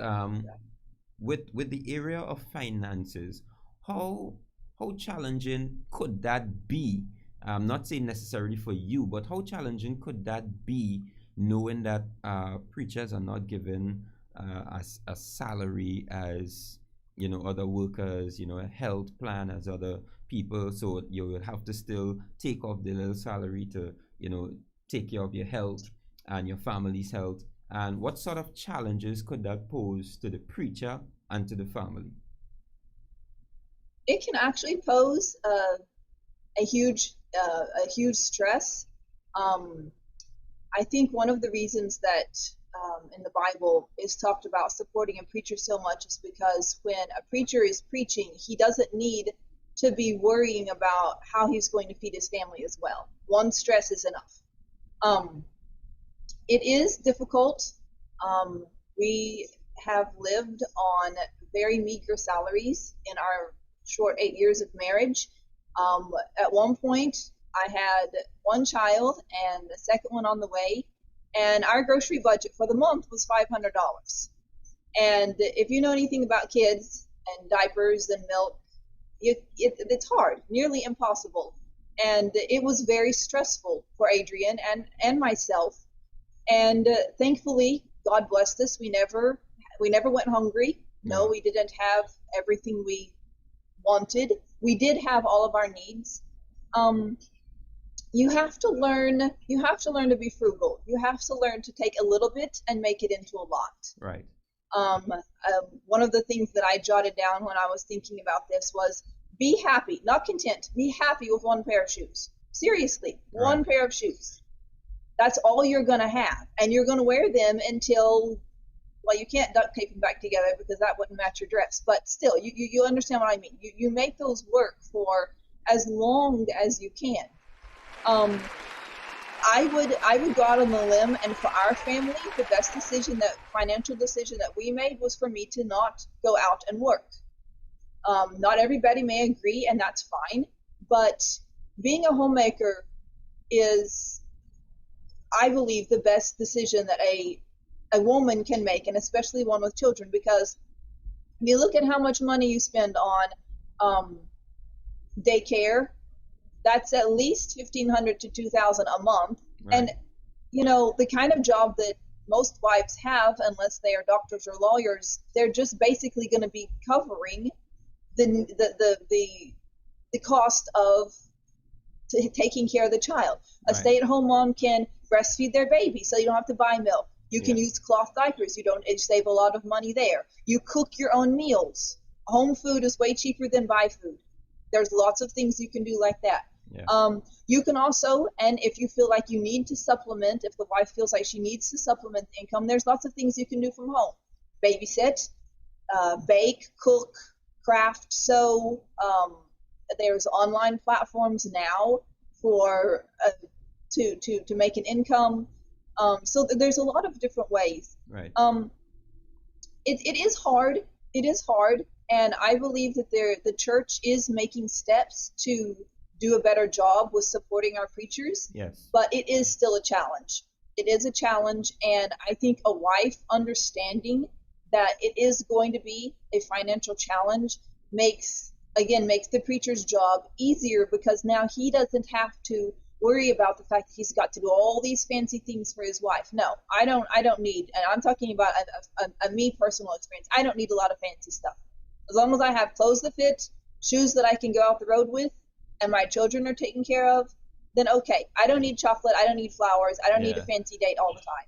with the area of finances, how how challenging could that be? I'm not saying necessarily for you, but how challenging could that be, knowing that preachers are not given a salary as other workers, a health plan as other people, so you will have to still take off the little salary to take care of your health and your family's health. And what sort of challenges could that pose to the preacher and to the family? It can actually pose a huge stress. Um, I think one of the reasons that in the Bible is talked about supporting a preacher so much is because when a preacher is preaching, he doesn't need to be worrying about how he's going to feed his family as well. One stress is enough. Um, it is difficult. We have lived on very meager salaries in our short 8 years of marriage. At one point, I had one child and the second one on the way, and our grocery budget for the month was $500. And if you know anything about kids and diapers and milk, it's hard, nearly impossible. And it was very stressful for Adrian and myself. And thankfully, God blessed us. We never went hungry. No, we didn't have everything we wanted. We did have all of our needs. Um, you have to learn. You have to learn to be frugal. You have to learn to take a little bit and make it into a lot. Right. One of the things that I jotted down when I was thinking about this was be happy, not content. Be happy with one pair of shoes. Seriously, one Right. pair of shoes. That's all you're going to have. And you're going to wear them until, well, you can't duct tape them back together because that wouldn't match your dress. But still, you understand what I mean. You make those work for as long as you can. I would go out on the limb, and for our family, the best financial decision that we made was for me to not go out and work. Not everybody may agree, and that's fine. But being a homemaker is, I believe, the best decision that a woman can make, and especially one with children, because if you look at how much money you spend on daycare, that's at least $1,500 to $2,000 a month. Right. And the kind of job that most wives have, unless they are doctors or lawyers, they're just basically going to be covering the cost of taking care of the child. A Right. stay-at-home mom can breastfeed their baby, so you don't have to buy milk. You can Yeah. use cloth diapers. You save a lot of money there. You cook your own meals. Home food is way cheaper than buy food. There's lots of things you can do like that. Yeah. You can also, and if you feel like you need to supplement, if the wife feels like she needs to supplement the income, there's lots of things you can do from home. Babysit, bake, cook, craft, sew. There's online platforms now for to make an income. So there's a lot of different ways. Right. It is hard. It is hard, and I believe that the church is making steps to do a better job with supporting our preachers. Yes. But it is still a challenge. It is a challenge, and I think a wife understanding that it is going to be a financial challenge makes the preacher's job easier, because now he doesn't have to worry about the fact that he's got to do all these fancy things for his wife. No, I don't need, and I'm talking about a me personal experience. I don't need a lot of fancy stuff. As long as I have clothes that fit, shoes that I can go out the road with, and my children are taken care of, then okay. I don't need chocolate. I don't need flowers. I don't need a fancy date all the time.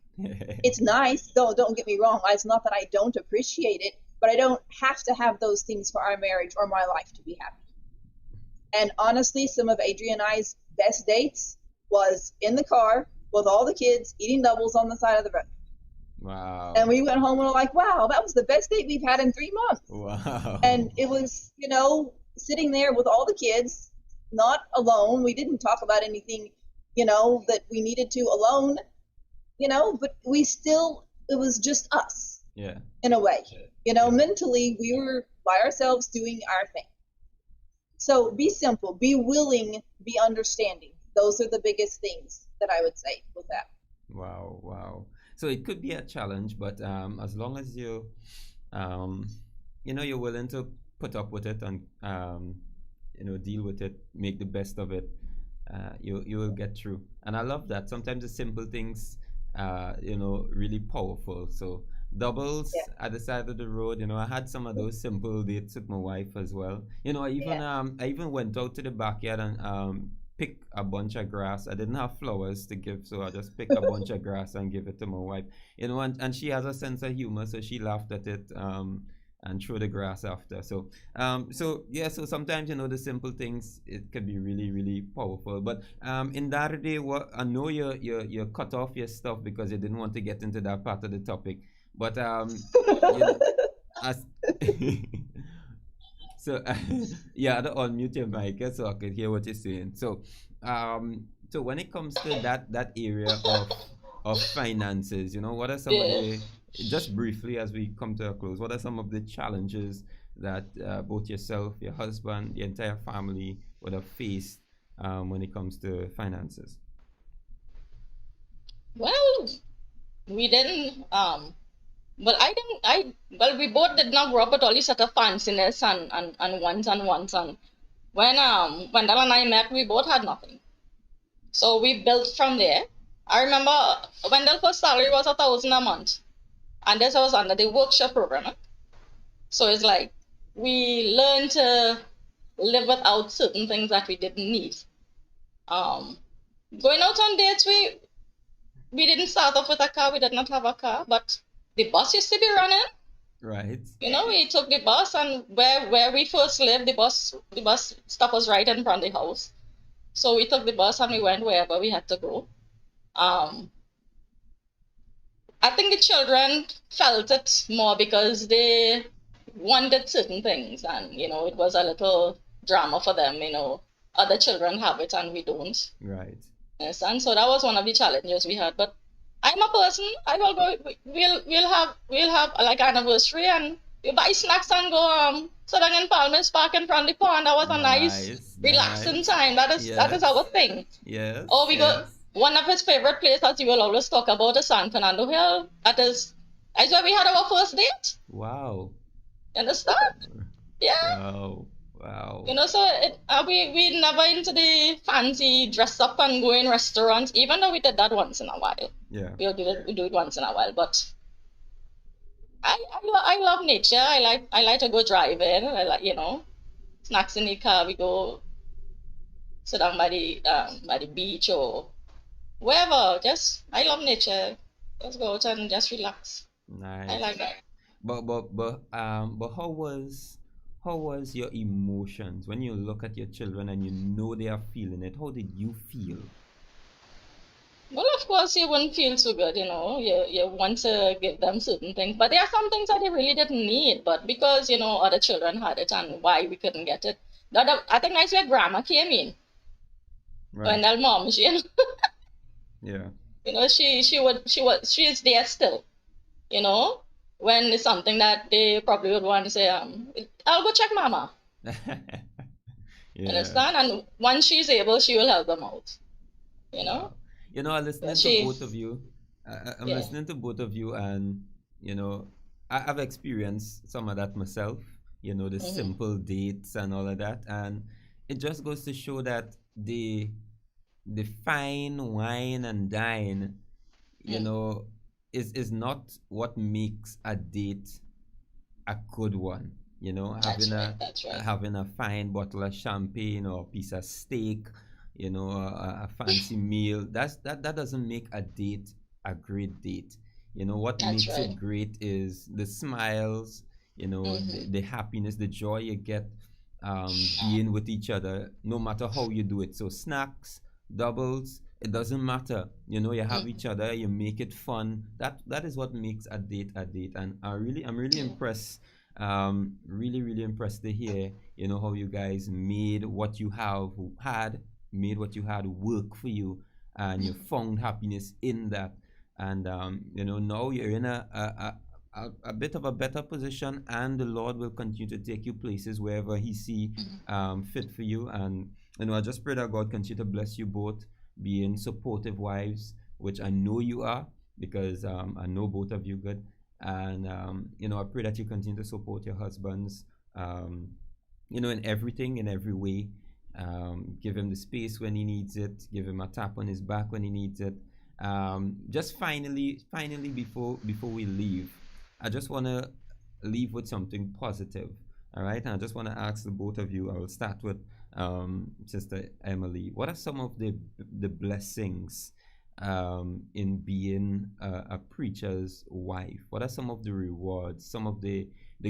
It's nice. Don't get me wrong. It's not that I don't appreciate it, but I don't have to have those things for our marriage or my life to be happy. And honestly, some of Adrian and I's best dates was in the car with all the kids eating doubles on the side of the road. Wow. And we went home and were like, wow, that was the best date we've had in 3 months. Wow. And it was, sitting there with all the kids, not alone. We didn't talk about anything, that we needed to alone, but it was just us. Yeah. In a way. Mentally, we were by ourselves doing our thing. So be simple, be willing, be understanding. Those are the biggest things that I would say with that. Wow. So it could be a challenge, but as long as you're willing to put up with it and deal with it, make the best of it, you will get through. And I love that. Sometimes the simple things really powerful. So doubles at the side of the road, I had some of those simple dates with my wife as well. I even went out to the backyard and pick a bunch of grass. I didn't have flowers to give, so I just picked a bunch of grass and give it to my wife. And she has a sense of humor, so she laughed at it and threw the grass after. So sometimes the simple things, it can be really, really powerful. But in that day, I know you cut off your stuff because you didn't want to get into that part of the topic. But so yeah, I had to unmute your mic so I could hear what you're saying. So when it comes to that area of finances, what are some of the, just briefly as we come to a close, what are some of the challenges that both yourself, your husband, the entire family would have faced when it comes to finances? Well, we didn't we both did not grow up with all these sort of fanciness and wants. And when Wendell and I met, we both had nothing. So we built from there. I remember Wendell's first salary was $1,000 a month. And this was under the workshop program. So it's like we learned to live without certain things that we didn't need. Going out on dates, we didn't start off with a car. We did not have a car, but the bus used to be running. Right. We took the bus, and where we first lived, the bus stop was right in front of the house. So we took the bus and we went wherever we had to go. I think the children felt it more because they wanted certain things, and it was a little drama for them. Other children have it and we don't. Right. Yes, and so that was one of the challenges we had. But I'm a person. I will go. We'll have like anniversary, and we buy snacks and go sit down in Palmer's Park in front of the pond. That was a nice relaxing time. That is our thing. Yes. Or we go. One of his favorite places that he will always talk about is San Fernando Hill. That's where we had our first date. Wow. You understand? Yeah. Wow. So we never into the fancy dress up and go in restaurants, even though we did that once in a while. Yeah. We do it once in a while, but I love nature. I like to go driving. I like snacks in the car. We go sit down by the beach or wherever. I love nature. Just go out and just relax. Nice. I like that. But how was your emotions when you look at your children and they are feeling it? How did you feel? Well, of course, you wouldn't feel so good, You want to give them certain things, but there are some things that they really didn't need. But because other children had it and why we couldn't get it, I think that's where grandma came in. Right. When that mom, Yeah. You know, she is there still. You know, when it's something that they probably would want to say, I'll go check mama. Yeah. Understand? And once she's able, she will help them out. You know, Wow. I'm but listening to she, both of you. I'm yeah. listening to both of you, and you know, I've experienced some of that myself. The Mm-hmm. simple dates and all of that, and it just goes to show that the fine wine and dine, you Mm. know, is not what makes a date a good one. That's right. That's right. Having a fine bottle of champagne or a piece of steak, a fancy meal. That doesn't make a date a great date. What That's makes right. it great is the smiles, Mm-hmm. the happiness, the joy you get being with each other, no matter how you do it. So snacks, doubles, it doesn't matter. You have Mm-hmm. each other, you make it fun. That is what makes a date a date. And I'm really Yeah. impressed, really impressed to hear how you guys made what you have had made what you had work for you, and you Mm-hmm. found happiness in that. And now you're in a bit of a better position, and the Lord will continue to take you places wherever He see fit for you. And I just pray that God continue to bless you both, being supportive wives, which I know you are, because I know both of you good. And I pray that you continue to support your husbands, um, in everything, in every way. Give him the space when he needs it. Give him a tap on his back when he needs it. Just finally, before we leave, I just want to leave with something positive. All right, and I just want to ask the both of you. I will start with Sister Emily. What are some of the blessings in being a preacher's wife? What are some of the rewards? Some of the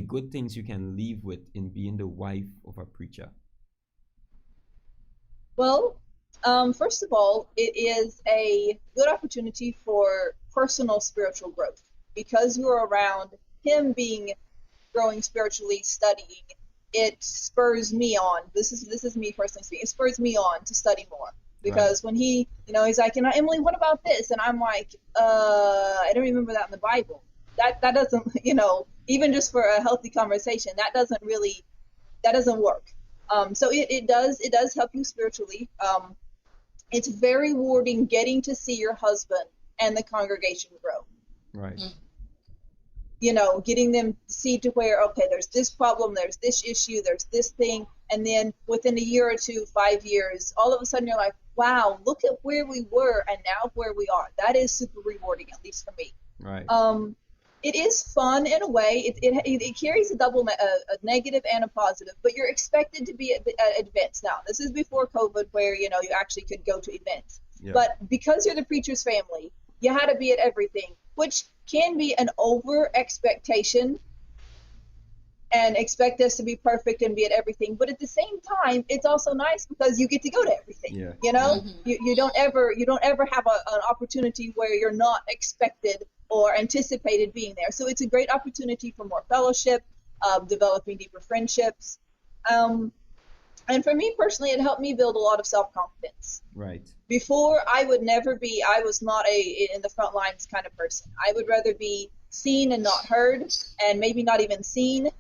good things you can leave with in being the wife of a preacher? Well, first of all, it is a good opportunity for personal spiritual growth because you're around him being growing spiritually, studying. It spurs me on. This is me personally speaking. It spurs me on to study more Right. because when he's like, Emily, what about this? And I'm like, I don't remember that in the Bible. That doesn't, even just for a healthy conversation, that doesn't work. So it does help you spiritually. It's very rewarding getting to see your husband and the congregation grow. Right. Mm. Getting them to see to where, okay, there's this problem, there's this issue, there's this thing, and then within a year or two, 5 years, all of a sudden you're like, wow, look at where we were and now where we are. That is super rewarding, at least for me. Right. It is fun in a way. It carries a negative and a positive, but you're expected to be at events now. This is before COVID, where you actually could go to events. Yeah. But because you're the preacher's family, you had to be at everything, which can be an over expectation and expect us to be perfect and be at everything. But at the same time, it's also nice because you get to go to everything. Yeah. Mm-hmm. You don't ever have an opportunity where you're not expected or anticipated being there. So it's a great opportunity for more fellowship, developing deeper friendships. And for me personally, it helped me build a lot of self-confidence. Right. Before, I was not in the front lines kind of person. I would rather be seen and not heard, and maybe not even seen.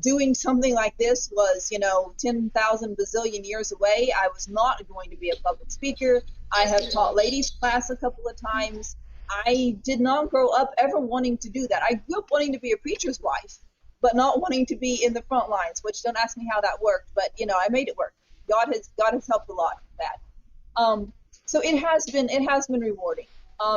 Doing something like this was, 10,000 bazillion years away. I was not going to be a public speaker. I have taught ladies class a couple of times. I did not grow up ever wanting to do that. I grew up wanting to be a preacher's wife, but not wanting to be in the front lines, which don't ask me how that worked, but I made it work. God has helped a lot with that. So it has been rewarding.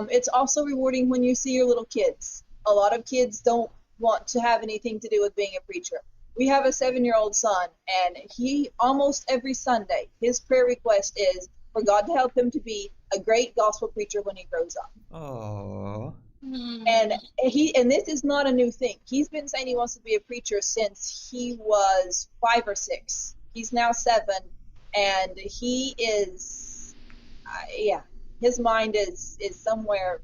It's also rewarding when you see your little kids. A lot of kids don't want to have anything to do with being a preacher. We have a 7-year-old son, and he almost every Sunday, his prayer request is for God to help him to be a great gospel preacher when he grows up. Oh. And this is not a new thing. He's been saying he wants to be a preacher since he was 5 or 6. He's now 7, and he is, his mind is somewhere.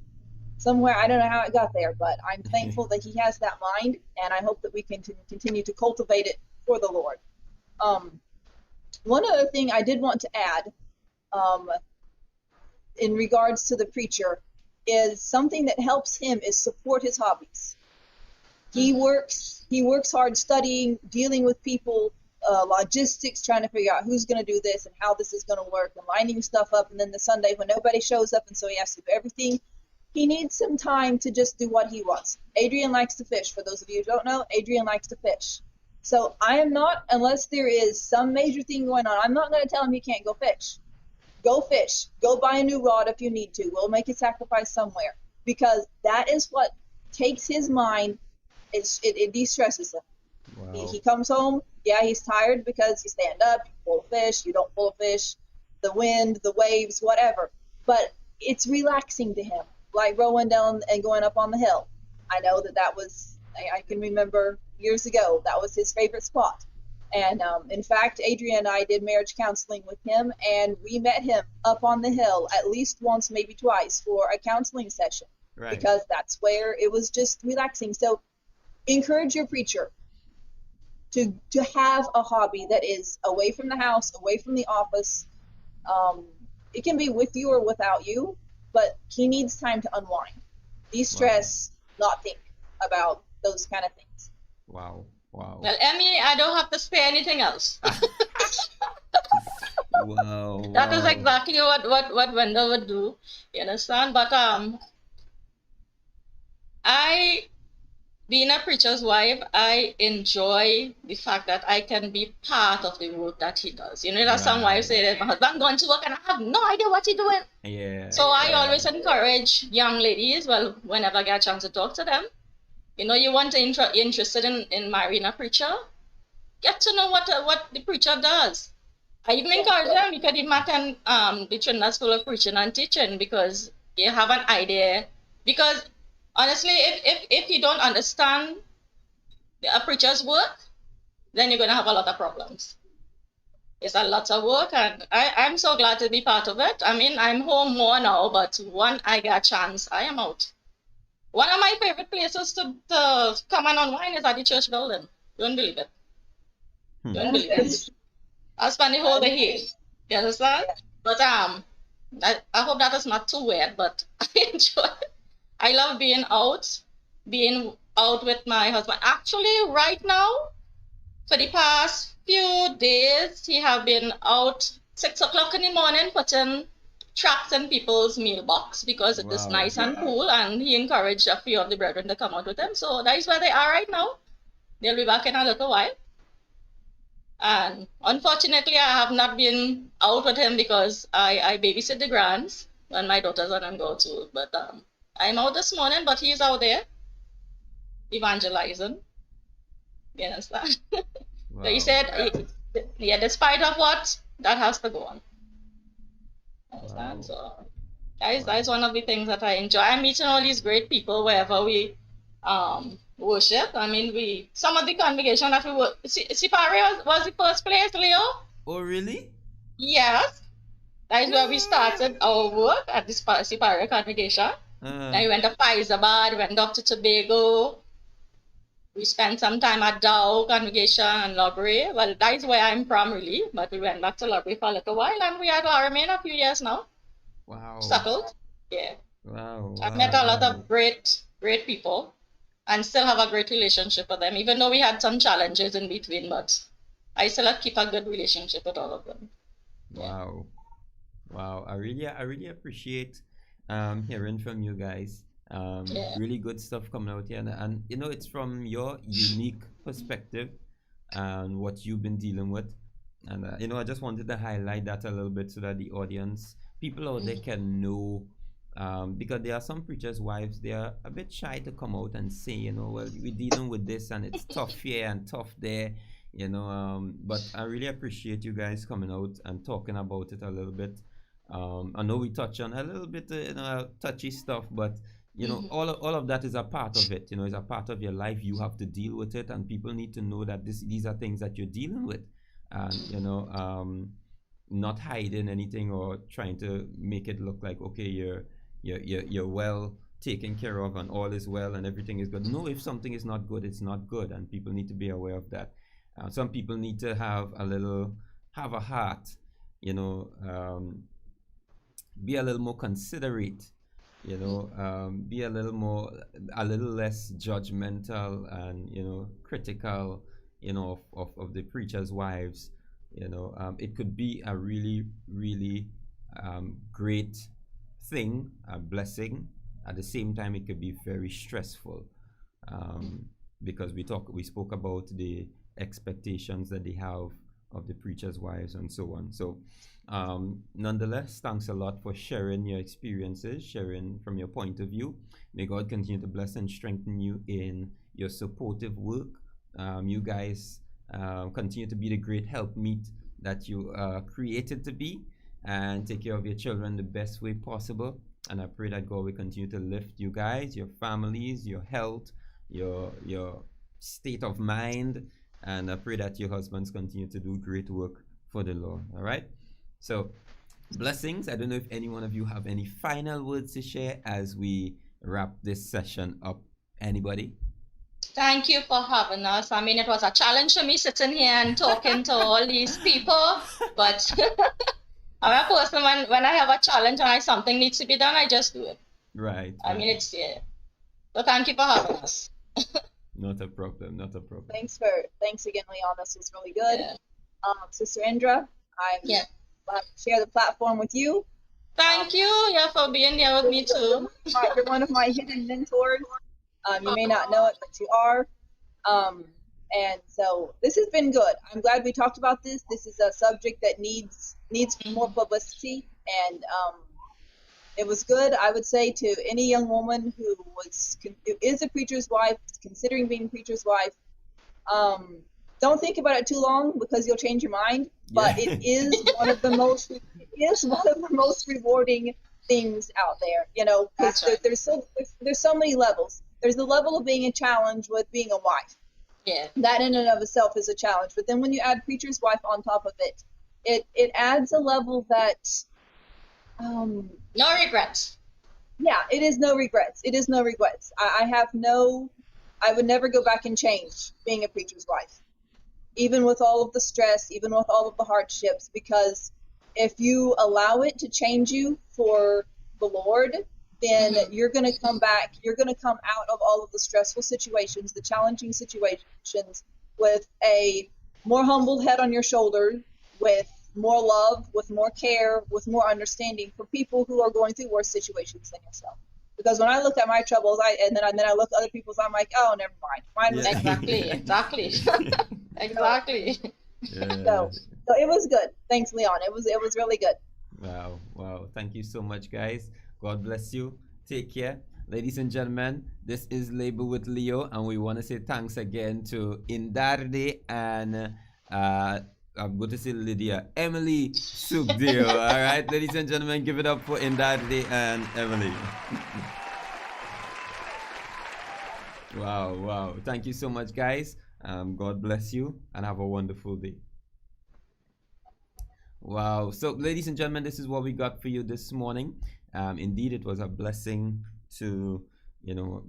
I don't know how it got there, but I'm thankful that he has that mind, and I hope that we can continue to cultivate it for the Lord. One other thing I did want to add, in regards to the preacher is something that helps him is support his hobbies. He works hard studying, dealing with people, logistics, trying to figure out who's going to do this and how this is going to work, and lining stuff up. And then the Sunday when nobody shows up and so he has to do everything, he needs some time to just do what he wants. Adrian likes to fish. For those of you who don't know, Adrian likes to fish. So I am not, unless there is some major thing going on, I'm not going to tell him he can't go fish. Go fish. Go buy a new rod if you need to. We'll make a sacrifice somewhere. Because that is what takes his mind, it de-stresses him. Wow. He comes home, yeah, he's tired because you stand up, you pull a fish, you don't pull a fish, the wind, the waves, whatever. But it's relaxing to him, like rowing down and going up on the hill. I know that was, I can remember years ago, that was his favorite spot. And in fact, Adrian and I did marriage counseling with him, and we met him up on the hill at least once, maybe twice, for a counseling session. Right. Because that's where it was just relaxing. So encourage your preacher to have a hobby that is away from the house, away from the office. It can be with you or without you, but he needs time to unwind, de-stress, not think about those kind of things. Wow. Well, Emmy, I don't have to say anything else. Wow. That is exactly what Wendell would do. You understand? But being a preacher's wife, I enjoy the fact that I can be part of the work that he does. You know, there's some wives say that my husband going to work and I have no idea what he's doing. Yeah. So I always encourage young ladies, well, whenever I get a chance to talk to them, you know, you want to interested in marrying a preacher, get to know what the preacher does. I even encourage them, you could even attend the Trinidad School of Preaching and Teaching, because you have an idea. Because honestly, if you don't understand a preacher's work, then you're going to have a lot of problems. It's a lot of work, and I'm so glad to be part of it. I mean, I'm home more now, but when I get a chance, I am out. One of my favorite places to come and unwind is at the church building. You won't believe it. You won't believe it. I'll spend the whole day here. You understand? But I hope that is not too weird, but I enjoy it. I love being out with my husband. Actually, right now, for the past few days, he have been out 6 o'clock in the morning putting tracts in people's mailbox because it is nice and cool, and he encouraged a few of the brethren to come out with him. So that is where they are right now. They'll be back in a little while. And unfortunately, I have not been out with him because I babysit the grands when my daughters and them go to. But I'm out this morning, but he's out there evangelizing. You understand? Wow. So he said, yeah, despite of what, that has to go on. Understand? So that is one of the things that I enjoy. I'm meeting all these great people wherever we worship. I mean, some of the congregation that we work, Sipari was the first place, Leo. Oh, really? Yes. That is where we started our work at the Sipari congregation. Then we went to Faizabad, went up to Tobago. We spent some time at Dow congregation and Lobry. Well, that is where I'm from, really. But we went back to Lobry for a little while, and we are to remain a few years now. Wow. Settled. Yeah. Wow. I've met a lot of great people, and still have a great relationship with them, even though we had some challenges in between, but I still keep a good relationship with all of them. Wow. Wow. I really appreciate hearing from you guys. Really good stuff coming out here, and you know, it's from your unique perspective and what you've been dealing with, and you know, I just wanted to highlight that a little bit so that the audience, people out there, can know, because there are some preachers' wives, they are a bit shy to come out and say, you know, well, we're dealing with this and it's tough here and tough there, you know, but I really appreciate you guys coming out and talking about it a little bit. I know we touch on a little bit, you know, touchy stuff, but you know, all of that is a part of it. You know, it's a part of your life. You have to deal with it, and people need to know that these are things that you're dealing with, and you know, not hiding anything or trying to make it look like, okay, you're well taken care of and all is well and everything is good. No, if something is not good, it's not good, and people need to be aware of that. Some people need to have a heart, you know. be a little more considerate, be a little less judgmental and critical, of the preachers' wives. It could be a really, really great thing, a blessing. At the same time, it could be very stressful, because we spoke about the expectations that they have of the preachers' wives and so on. So, nonetheless, thanks a lot for sharing your experiences, sharing from your point of view. May God continue to bless and strengthen you in your supportive work. You guys continue to be the great helpmeet that you are created to be, and take care of your children the best way possible. And I pray that God will continue to lift you guys, your families, your health, your state of mind, and I pray that your husbands continue to do great work for the Lord. All right. So, blessings. I don't know if any one of you have any final words to share as we wrap this session up. Anybody? Thank you for having us. I mean, it was a challenge for me sitting here and talking to all these people, but I'm a person, when I have a challenge and something needs to be done, I just do it. Right. I mean, it's, yeah. So thank you for having us. Not a problem. Not a problem. Thanks again, Leon. This was really good. Yeah. Sister Indra, I'm glad to share the platform with you. Thank you, for being here with me too. You're one of my hidden mentors. You may not know it, but you are. And so this has been good. I'm glad we talked about this. This is a subject that needs more publicity, and it was good, I would say, to any young woman who is a preacher's wife, considering being a preacher's wife. Don't think about it too long, because you'll change your mind. But it is one of the most rewarding things out there. Because there's so many levels. There's the level of being a challenge with being a wife. Yeah. That in and of itself is a challenge. But then when you add preacher's wife on top of it, it adds a level that no regrets. Yeah, it is no regrets. It is no regrets. I would never go back and change being a preacher's wife, even with all of the stress, even with all of the hardships, because if you allow it to change you for the Lord, then you're going to come back, you're going to come out of all of the stressful situations, the challenging situations, with a more humble head on your shoulder, with more love, with more care, with more understanding for people who are going through worse situations than yourself. Because when I look at my troubles, and then I look at other people's, I'm like, oh, never mind. Mine was exactly. Exactly. Yeah. So it was good. Thanks, Leon. It was really good. Wow. Thank you so much, guys. God bless you. Take care. Ladies and gentlemen, this is Labor with Leo, and we want to say thanks again to Indarde and I'm going to say Lydia, Emily Sugdeo. All right, ladies and gentlemen, give it up for Indarde and Emily. Wow. Thank you so much, guys. God bless you and have a wonderful day. Wow. So, ladies and gentlemen, this is what we got for you this morning. Indeed, it was a blessing to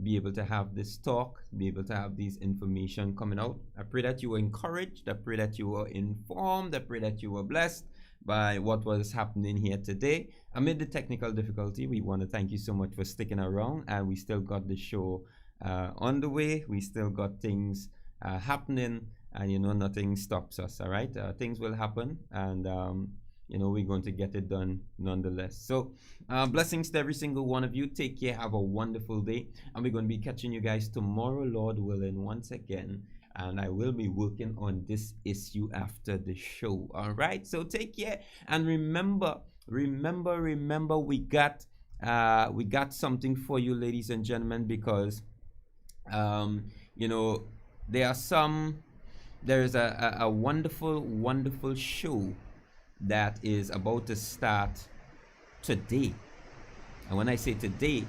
be able to have this talk, be able to have these information coming out. I pray that you were encouraged. I pray that you were informed. I pray that you were blessed by what was happening here today. Amid the technical difficulty, we want to thank you so much for sticking around, and we still got the show on the way. We still got things happening, and nothing stops us. All right, things will happen, and we're going to get it done nonetheless. So blessings to every single one of you. Take care. Have a wonderful day. And we're going to be catching you guys tomorrow, Lord willing, once again. And I will be working on this issue after the show. All right. So take care. And remember, we got something for you, ladies and gentlemen, because, there is a wonderful show that is about to start today. And when I say today,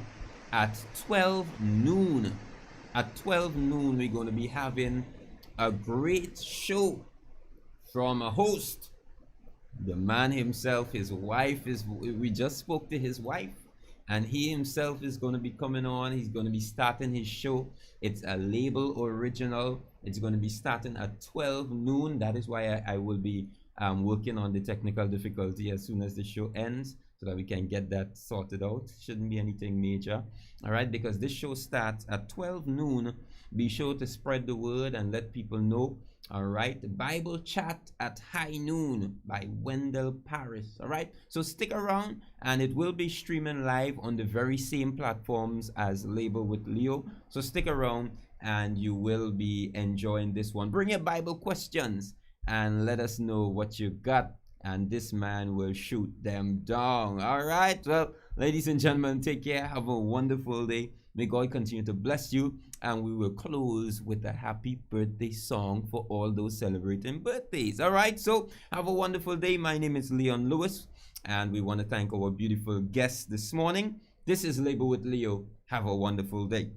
at 12 noon, we're going to be having a great show from a host. The man himself, his wife we just spoke to his wife, and he himself is going to be coming on. He's going to be starting his show. It's a label original. It's going to be starting at 12 noon. That is why I will be working on the technical difficulty as soon as the show ends. so that we can get that sorted out. Shouldn't be anything major. All right, because this show starts at 12 noon. Be sure to spread the word and let people know. All right, Bible chat at high noon by Wendell Paris. All right, so stick around, and it will be streaming live on the very same platforms as Label with Leo. So stick around, and you will be enjoying this one. Bring your Bible questions and let us know what you got, and this man will shoot them down. All right, well, ladies and gentlemen, take care. Have a wonderful day. May God continue to bless you. And we will close with a happy birthday song for all those celebrating birthdays. All right, so have a wonderful day. My name is Leon Lewis, and we want to thank our beautiful guests this morning. This is Label with Leo. Have a wonderful day.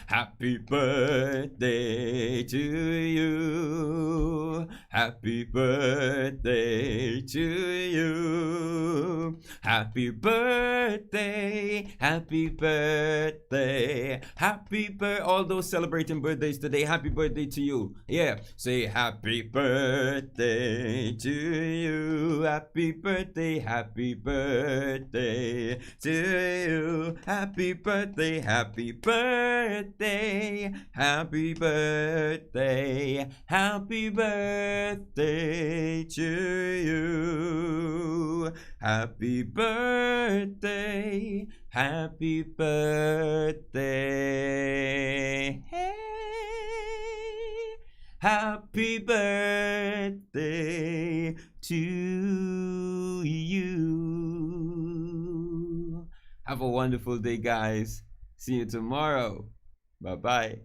Happy birthday to you. Happy birthday to you. Happy birthday. Happy birthday. Happy birthday. All those celebrating birthdays today, happy birthday to you. Yeah. Say happy birthday to you. Happy birthday. Happy birthday to you. Happy birthday. Happy birthday. Happy birthday, happy birthday to you. Happy birthday, happy birthday. Hey, happy birthday to you. Have a wonderful day, guys. See you tomorrow. Bye-bye.